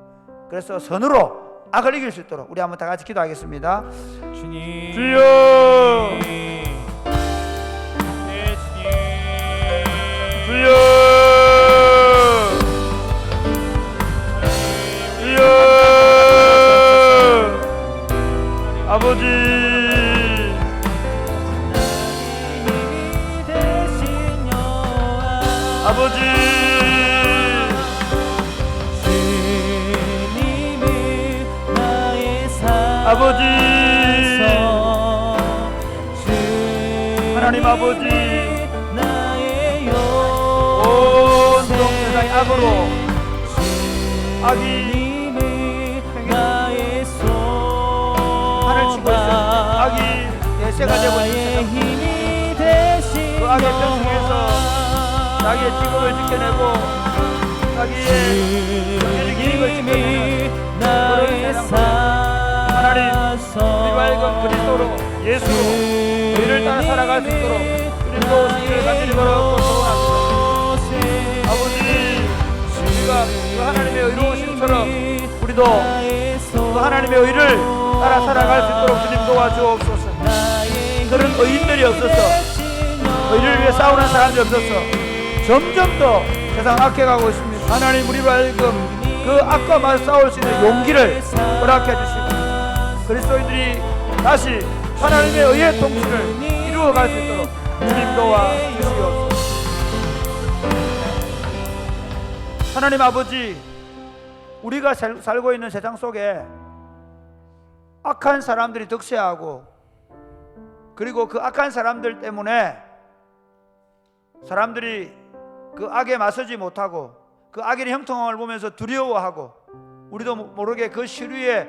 그래서 선으로 악을 이길 수 있도록 우리 한번 다 같이 기도하겠습니다. 주님. 주여! 네, 주님. 주여! 주여! 아버지! 아버지! 주님이 나의 삶 아버지! 하나님 아버지! 나의 온 세상의 악으로 악이 나의 손 하늘 치고 있습니다. 악이 대세가 되고 있는 세상, 그 악의 편승에서 자기의 직업을 지켜내고 자기의 경제적 이익을 지켜내는 그런 세상, 하나님 우리가 하여금 그리스도로 예수로 의를 따라 살아갈 수 있도록 그리스도 오시기를 간절히 바라고 소원합니다. 아버지, 우리가 그 하나님의 의로우심처럼 우리도 그 하나님의 의를 따라 살아갈 수 있도록 주님 도와주옵소서. 그런 의인들이 없어서, 의를 위해 싸우는 사람들이 없어서 점점 더 세상 악해가고 있습니다. 하나님 우리로 하여금 그 악과 맞서 싸울 수 있는 용기를 허락해 주시고 그리스도인들이 다시 하나님의 의의 통치를 이루어갈 수 있도록 주님 도와주시옵소서. 하나님 아버지, 우리가 살고 있는 세상 속에 악한 사람들이 득세하고, 그리고 그 악한 사람들 때문에 사람들이 그 악에 맞서지 못하고 그 악의 형통함을 보면서 두려워하고 우리도 모르게 그 시류에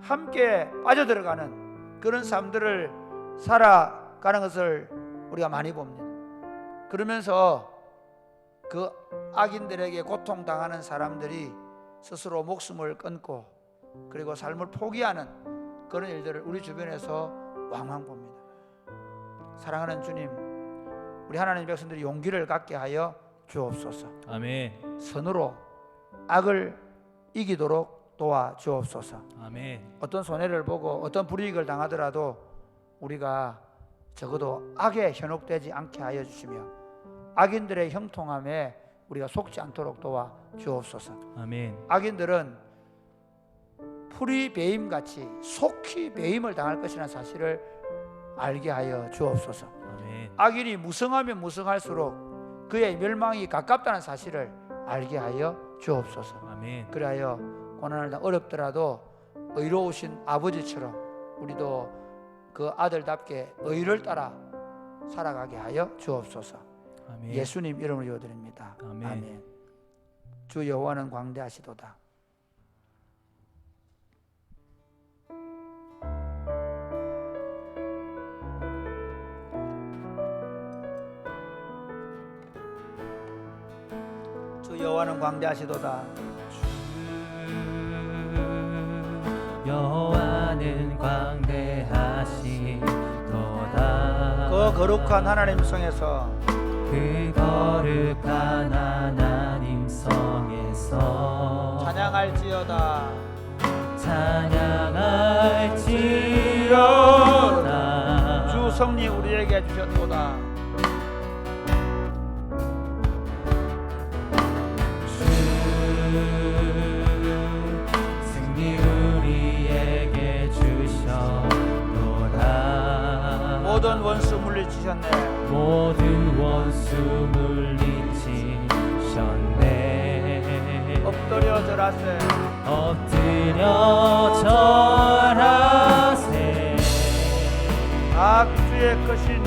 함께 빠져들어가는 그런 삶들을 살아가는 것을 우리가 많이 봅니다. 그러면서 그 악인들에게 고통당하는 사람들이 스스로 목숨을 끊고 그리고 삶을 포기하는 그런 일들을 우리 주변에서 왕왕 봅니다. 사랑하는 주님, 우리 하나님 백성들이 용기를 갖게 하여 주옵소서. 아멘. 선으로 악을 이기도록 도와주옵소서. 아멘. 어떤 손해를 보고 어떤 불이익을 당하더라도 우리가 적어도 악에 현혹되지 않게 하여 주시며 악인들의 형통함에 우리가 속지 않도록 도와주옵소서. 아멘. 악인들은 풀이 배임같이 속히 배임을 당할 것이라는 사실을 알게 하여 주옵소서. 아멘. 악인이 무성하면 무성할수록 그의 멸망이 가깝다는 사실을 알게 하여 주옵소서. 아멘. 그리하여 고난을 당 어렵더라도 의로우신 아버지처럼 우리도 그 아들답게 의를 따라 살아가게 하여 주옵소서. 아멘. 예수님 이름으로 기도드립니다. 아멘. 아멘. 주 여호와는 광대하시도다. 주 여호와는 광대하시도다. 여호와는 광대하시도다. 그 거룩한 하나님 성에서 그 거룩한 하나님 성에서 찬양할지어다. 찬양할지어다. 주 성리 우리에게 주셨도다. 주 승리 우리에게 주셨도다. 모든 원수 물리치셨네. 모든 원수 물리치셨네. 엎드려 절하세. 엎드려 절하세. 악주의 크신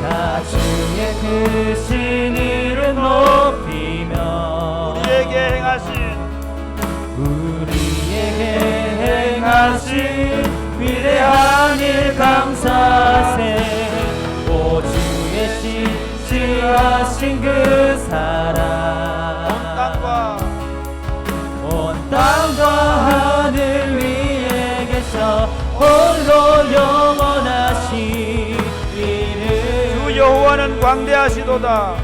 다 주의 크신 이름 높이며 우리에게 행하신 위대한 일 감사세. 오 주의 신실하신 그 사랑 온 땅과 하늘 위에 계셔. 오 여호와는 광대하시도다.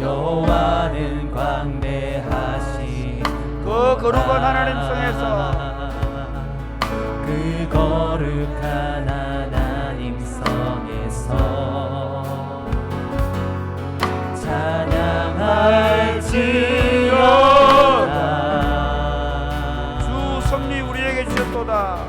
여호와는 광대하시 그 거룩한 하나님 성에서 그 거룩한 하나님 성에서 찬양할지어다. 주 섭리 우리에게 주셨도다.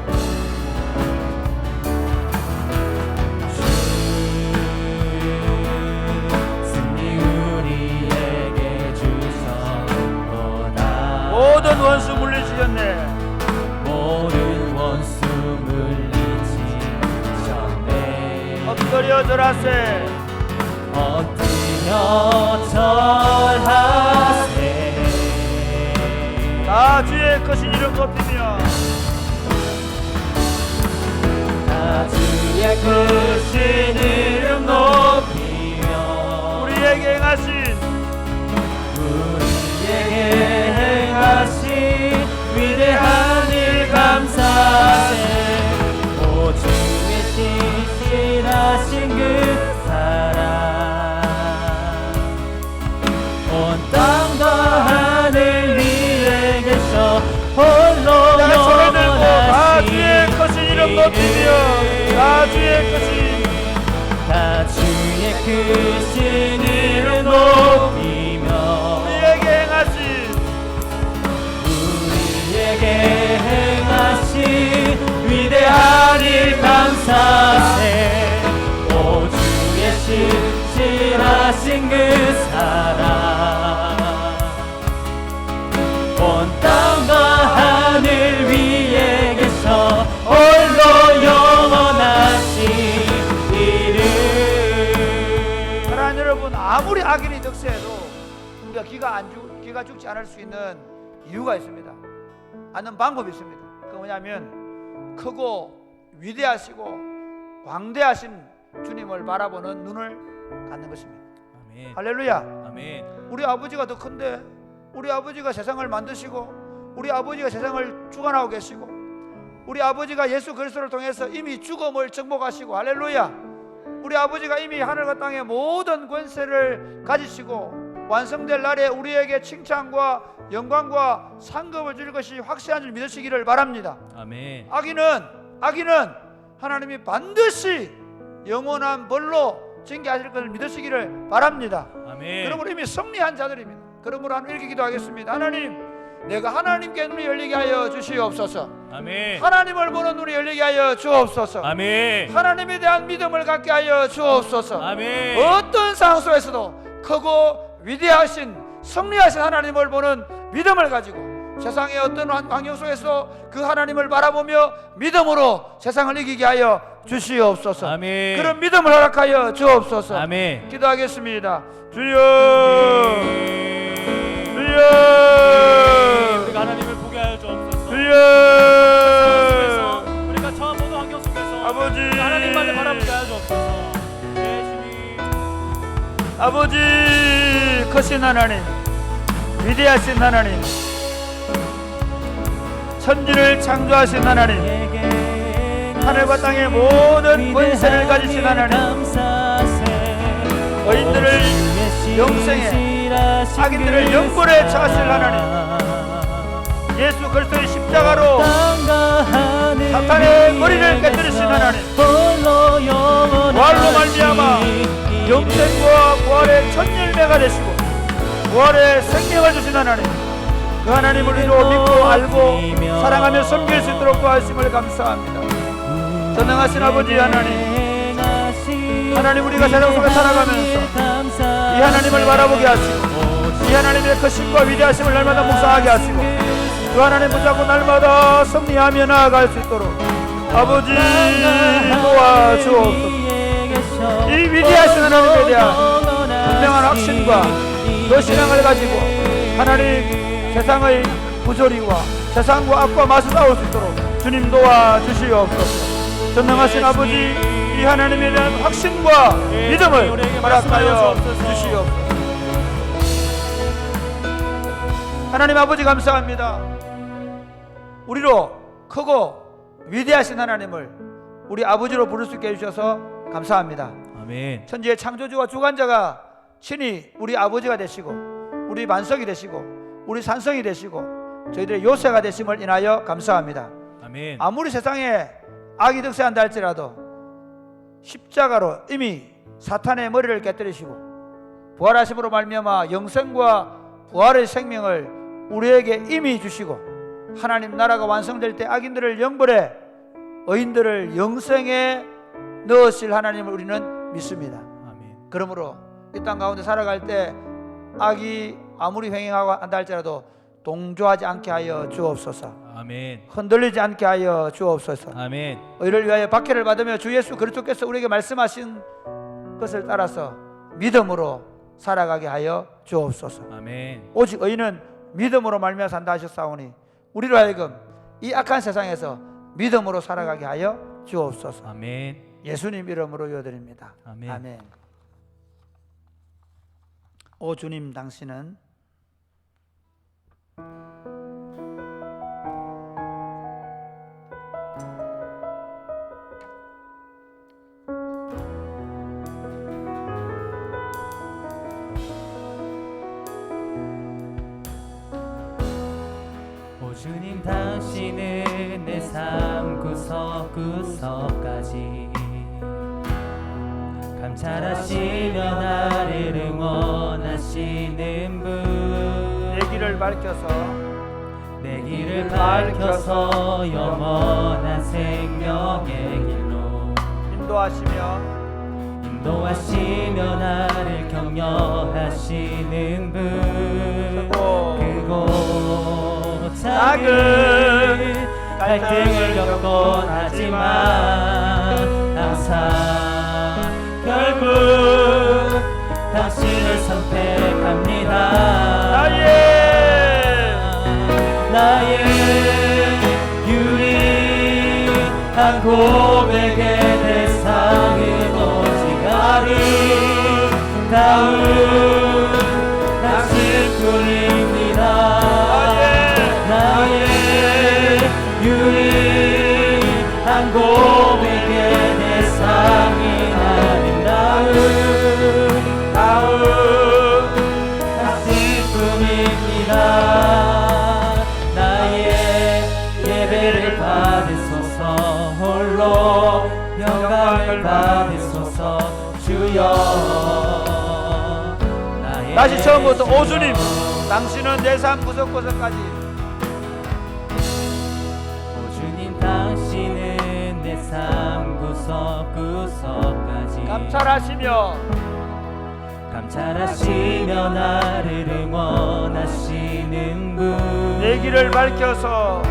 모든 원수 물리치셨네. 모든 원수 물리치셨네. 엎드려 절하세. 엎드려 절하세. 다 주의 크신 이름 높이며 다 주의 크신 이름 높이며 우리에게 행하신 행하신 위대한 일 감사하세. 오 주의 신실하신 그 사랑 온 땅과 하늘 위에 계셔 홀로 손을 들고 다 주의 영원하신 크신 이름 높이며 다 주의 크신 다 주의 크신 이름 높이며 우리에게 행하신 행하신 위대한 일 감사하세. 오 주의 신실하신 그 사랑 온 땅과 하늘 위에 계셔 홀로 영원하신 이름. 사랑하는 여러분, 아무리 악인이 득세해도 우리가 기가 죽지 않을 수 있는 이유가 있습니다. 하는 방법이 있습니다. 그 뭐냐면 크고 위대하시고 광대하신 주님을 바라보는 눈을 갖는 것입니다. 아멘. 할렐루야. 아멘. 우리 아버지가 더 큰데, 우리 아버지가 세상을 만드시고 우리 아버지가 세상을 주관하고 계시고 우리 아버지가 예수 그리스도를 통해서 이미 죽음을 정복하시고, 할렐루야, 우리 아버지가 이미 하늘과 땅의 모든 권세를 가지시고 완성될 날에 우리에게 칭찬과 영광과 상급을 줄 것이 확실한 줄 믿으시기를 바랍니다. 아멘. 악인은 하나님이 반드시 영원한 벌로 징계하실 것을 믿으시기를 바랍니다. 아멘. 그러므로 이미 승리한 자들입니다. 그러므로 하나님 이렇게 기도하겠습니다. 하나님, 내가 하나님께 눈이 열리게 하여 주시옵소서. 아멘. 하나님을 보는 눈이 열리게 하여 주옵소서. 아멘. 하나님에 대한 믿음을 갖게 하여 주옵소서. 아멘. 어떤 상황 속에서도 크고 위대하신 승리하신 하나님을 보는 믿음을 가지고 세상의 어떤 환경 속에서 그 하나님을 바라보며 믿음으로 세상을 이기게 하여 주시옵소서. 아멘. 그런 믿음을 허락하여 주옵소서. 아멘. 기도하겠습니다. 주여, 주여, 우리가 하나님을 보게 하여 주옵소서. 주여. 우리가 처한 모든 환경 속에서 아버지, 하나님만을 바라보게 하여 주옵소서. 예수님. 아버지, 크신 하나님, 위대하신 하나님, 천지를 창조하신 하나님, 하늘과 땅의 모든 권세를 가지신 하나님, 의인들을 영생에, 악인들을 영벌에 처하실 하나님, 예수 그리스도의 십자가로 사탄의 머리를 깨뜨리신 하나님, 부활로 말미암아 영생과 부활의 첫 열매가 되시고 부활의 생명을 주신 하나님, 그 하나님을 우리로 믿고 알고 사랑하며 섬길 수 있도록 도와주심을 감사합니다. 전능하신 아버지 하나님, 하나님, 우리가 세상 속에 살아가면서 이 하나님을 바라보게 하시고 이 하나님의 크심과 위대하심을 날마다 묵상하게 하시고 그 하나님 붙잡고 날마다 승리하며 나아갈 수 있도록 아버지 도와주옵소서. 이 위대하신 하나님에 대한 분명한 확신과 그 신앙을 가지고 하나님, 세상의 부조리와 세상과 악과 맞서 싸울 수 있도록 주님 도와주시옵소서. 전능하신 아버지, 이 하나님에 대한 확신과 믿음을 허락하여 주시옵소서. 하나님 아버지, 감사합니다. 우리로 크고 위대하신 하나님을 우리 아버지로 부를 수 있게 해주셔서 감사합니다. 아멘. 천지의 창조주와 주관자가 친히 우리 아버지가 되시고 우리 반석이 되시고 우리 산성이 되시고 저희들의 요새가 되심을 인하여 감사합니다. 아멘. 아무리 세상에 악이 득세한다 할지라도 십자가로 이미 사탄의 머리를 깨뜨리시고 부활하심으로 말미암아 영생과 부활의 생명을 우리에게 이미 주시고 하나님 나라가 완성될 때 악인들을 영벌에 의인들을 영생에 넣으실 하나님을 우리는 믿습니다. 아멘. 그러므로 이 땅 가운데 살아갈 때 악이 아무리 횡행하고 한다 할지라도 동조하지 않게 하여 주옵소서. 아멘. 흔들리지 않게 하여 주옵소서. 아멘. 의를 위하여 박해를 받으며 주 예수 그리스도께서 우리에게 말씀하신 것을 따라서 믿음으로 살아가게 하여 주옵소서. 아멘. 오직 의인은 믿음으로 말미암아 산다 하셨사오니 우리로 하여금 이 악한 세상에서 믿음으로 살아가게 하여 주옵소서. 아멘. 예수님 이름으로 기도드립니다. 아멘. 아멘. 오 주님, 당신은 오 주님, 당신은 내 삶 구석구석까지 감찰하시며 나를 응원하시는 분, 내 길을 밝혀서 내 길을 밝혀서 영원한 생명의 길로 인도하시며 나를 격려하시는 분, 크고 작은 갈등을 겪곤 하지만 항상 결국 당신을 선택합니다. 나의 유일한 고백의 대상은 오직 아름다운 당신뿐입니다. 나의 유일한 고백의 대상은 아름다운 당신뿐입니다. 나의 예배를 받으소서, 홀로 영광을 받으소서 주여. 다시 처음부터 오 주님, 당신은 내 삶 구석구석까지 오 주님, 당신은 내 삶 구석구석까지 감찰하시며 나를 응원하시는 분, 내 길을 밝혀서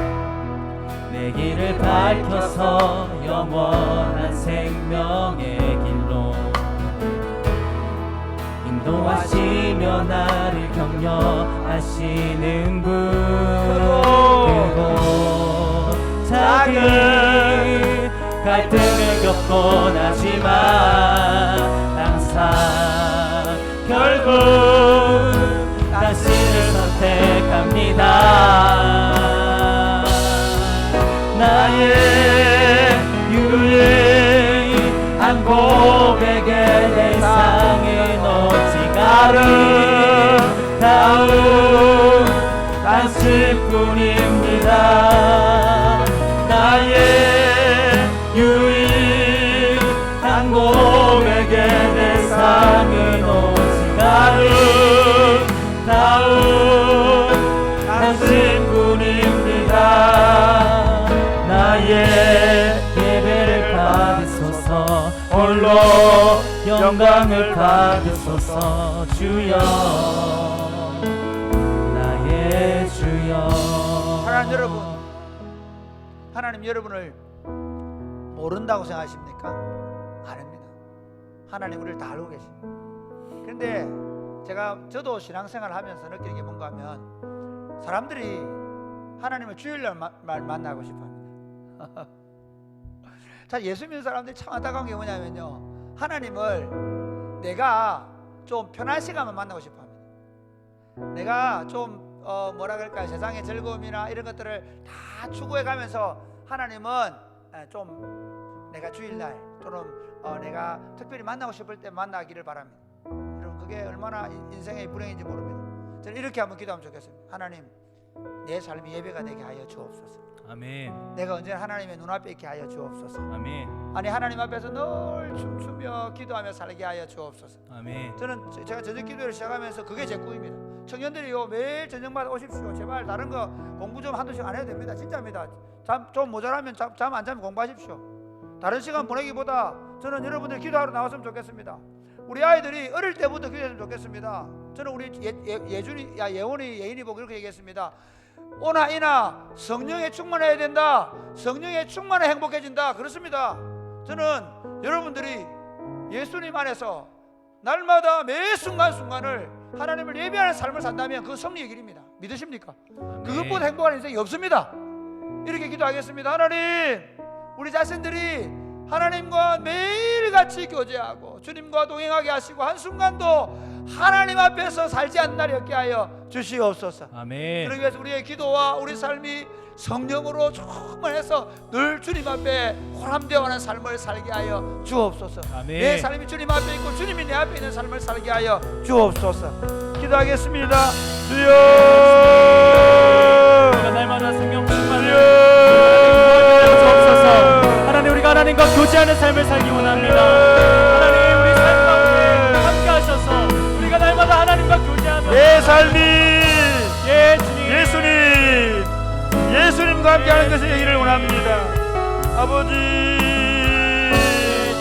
영원한 생명의 길로 인도하시며 나를 격려하시는 분, 크고 작은 갈등을 겪곤 하지만 항상 결국 당신을 선택합니다. 나의 유일한 고백의 대상은 오직 아름다운 당신뿐입니다. 나의 유일한 고백의 대상은 오직 아름다운 당신뿐입니다. 나의 예배를 받으소서, 홀로 영광을 받으소서 주여. 나의 주여. 하나님 여러분을 모른다고 생각하십니까? 아닙니다. 하나님 우리를 다 알고 계십니다. 그런데 저도 신앙생활을 하면서 느끼는 게 뭔가 하면 사람들이 하나님을 주일날 만나고 싶어 합니다. 자, 예수 믿는 사람들이 참 안타까운 게 뭐냐면요, 하나님을 내가 좀 편한 시간만 만나고 싶어 합니다. 내가 좀 뭐라 그럴까요? 세상의 즐거움이나 이런 것들을 다 추구해 가면서 하나님은 좀 내가 주일날 또는 내가 특별히 만나고 싶을 때 만나기를 바랍니다. 여러분 그게 얼마나 인생의 불행인지 모릅니다. 저는 이렇게 한번 기도하면 좋겠습니다. 하나님 내 삶이 예배가 되게 하여 주옵소서. 아멘. 내가 언제나 하나님의 눈앞에 있게 하여 주옵소서. 아멘. 아니 하나님 앞에서 늘 춤추며 기도하며 살게 하여 주옵소서. 아멘. 저는 제가 저녁 기도를 시작하면서 그게 제 꿈입니다. 청년들이요 매일 저녁마다 오십시오. 제발 다른 거 공부 좀 한두 시간 안 해도 됩니다. 진짜입니다. 잠 좀 모자라면 잠 안 자면 공부하십시오. 다른 시간 보내기보다 저는 여러분들 기도하러 나왔으면 좋겠습니다. 우리 아이들이 어릴 때부터 기도했으면 좋겠습니다. 저는 우리 예원이 보고 이렇게 얘기했습니다. 오나 이나 성령에 충만해야 된다. 성령에 충만해 행복해진다. 그렇습니다. 저는 여러분들이 예수님 안에서 날마다 매 순간순간을 하나님을 예배하는 삶을 산다면 그 승리의 길입니다. 믿으십니까? 아멘. 그것보다 행복한 인생이 없습니다. 이렇게 기도하겠습니다. 하나님 우리 자신들이 하나님과 매일같이 교제하고 주님과 동행하게 하시고 한순간도 하나님 앞에서 살지 않는 날이 없게 하여 주시옵소서. 아멘. 그러기 위해서 우리의 기도와 우리 삶이 성령으로 충만해서 늘 주님 앞에 호람되어가는 삶을 살게 하여 주옵소서. 아멘. 내 삶이 주님 앞에 있고 주님이 내 앞에 있는 삶을 살게 하여 주옵소서. 기도하겠습니다. 주여 우리가 날마다 성령 충만을 주옵소서. 하나님 우리가 하나님과 교제하는 삶을 살기 원합니다. 하나님 우리 삶 가운데 함께 하셔서 우리가 날마다 하나님과 교제하며 내 삶이 예 주님 예수님과 함께하는 것을 여기를 원합니다. 아버지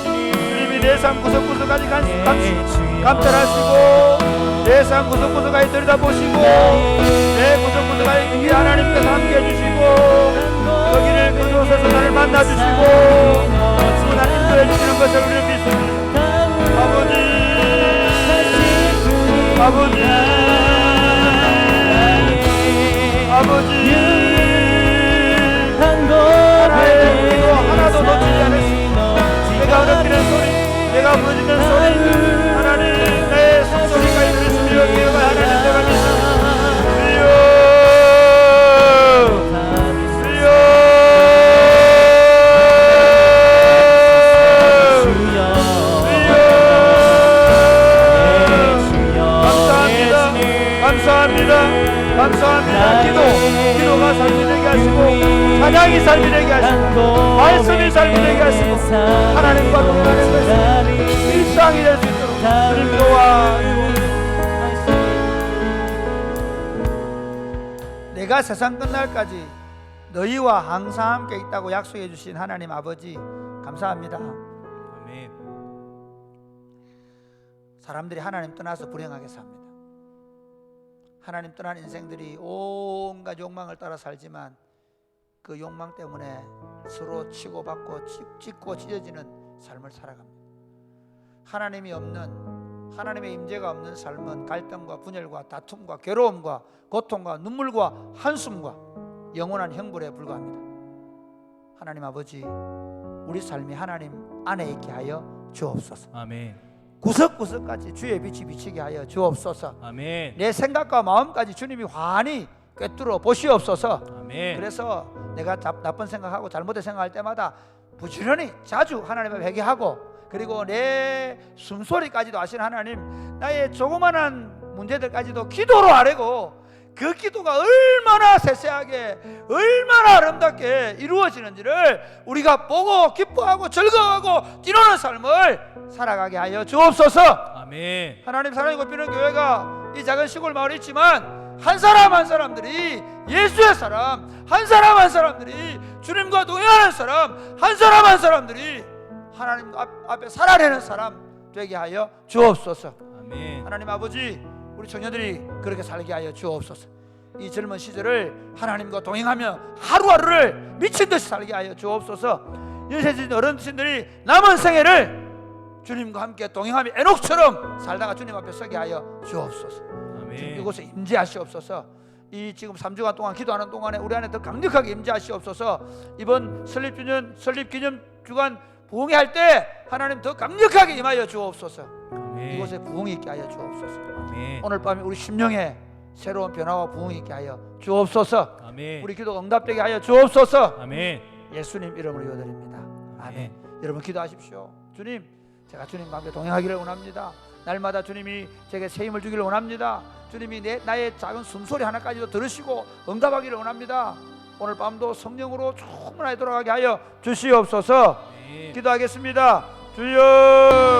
주님이 내 삶 구석구석까지 감찰하시고 내 삶 구석구석까지 들여다보시고 내 구석구석까지 하나님께서 함께해 주시고 거기를 그곳에서 나를 만나주시고 나를 인도해 주시는 것을 우리는 믿습니다. 아버지 나의 기도 하나도 놓치지 않으시고 내가 어렵히는 소리 내가 부르짖는 소리 하나님 내 숨소리까지 들으시며 기어가 하나님 내가 믿습니다. 감사합니다. 기도가 삶이 되게 하시고 찬양이 삶이 되게 하시고 말씀이 삶이 되게 하시고 하나님과 동행하는 것이 일상이 될 수 있도록 주님 도와 내가 세상 끝날까지 너희와 항상 함께 있다고 약속해 주신 하나님 아버지 감사합니다. 아멘. 사람들이 하나님 떠나서 불행하게 삽니다. 하나님 떠난 인생들이 온갖 욕망을 따라 살지만 그 욕망 때문에 서로 치고받고 찢고 찢어지는 삶을 살아갑니다. 하나님이 없는 하나님의 임재가 없는 삶은 갈등과 분열과 다툼과 괴로움과 고통과 눈물과 한숨과 영원한 형벌에 불과합니다. 하나님 아버지 우리 삶이 하나님 안에 있게 하여 주옵소서. 아멘. 구석구석까지 주의 빛이 비치게 하여 주옵소서. 아멘. 내 생각과 마음까지 주님이 환히 꿰뚫어 보시옵소서. 아멘. 그래서 내가 나쁜 생각하고 잘못된 생각할 때마다 부지런히 자주 하나님 앞에 회개하고 그리고 내 숨소리까지도 아시는 하나님 나의 조그만한 문제들까지도 기도로 아뢰고 그 기도가 얼마나 세세하게 얼마나 아름답게 이루어지는지를 우리가 보고 기뻐하고 즐거워하고 뛰노는 삶을 살아가게 하여 주옵소서. 아멘. 하나님 사랑이 곱비는 교회가 이 작은 시골 마을에 있지만 한 사람 한 사람들이 예수의 사람 한 사람 한 사람들이 주님과 동행하는 사람 한 사람 한 사람들이 하나님 앞에 살아내는 사람 되게 하여 주옵소서. 아멘. 하나님 아버지 우리 청년들이 그렇게 살게 하여 주옵소서. 이 젊은 시절을 하나님과 동행하며 하루하루를 미친 듯이 살게 하여 주옵소서. 연세진 어른들이 남은 생애를 주님과 함께 동행하며 에녹처럼 살다가 주님 앞에 서게 하여 주옵소서. 아멘. 이곳에 임재하시옵소서. 이 지금 3주간 동안 기도하는 동안에 우리 안에 더 강력하게 임재하시옵소서. 이번 설립기념 주간 부흥회할 때 하나님 더 강력하게 임하여 주옵소서. 아멘. 이곳에 부흥이 있게 하여 주옵소서. 아멘. 오늘 밤에 우리 심령에 새로운 변화와 부흥이 있게 하여 주옵소서. 아멘. 우리 기도가 응답되게 하여 주옵소서. 아멘. 예수님 이름으로 기도드립니다. 아멘. 여러분 기도하십시오. 주님, 제가 주님과 함께 동행하기를 원합니다. 날마다 주님이 제게 새 힘을 주기를 원합니다. 주님이 나의 작은 숨소리 하나까지도 들으시고 응답하기를 원합니다. 오늘 밤도 성령으로 충분하게 돌아가게 하여 주시옵소서. 아멘. 기도하겠습니다. 주여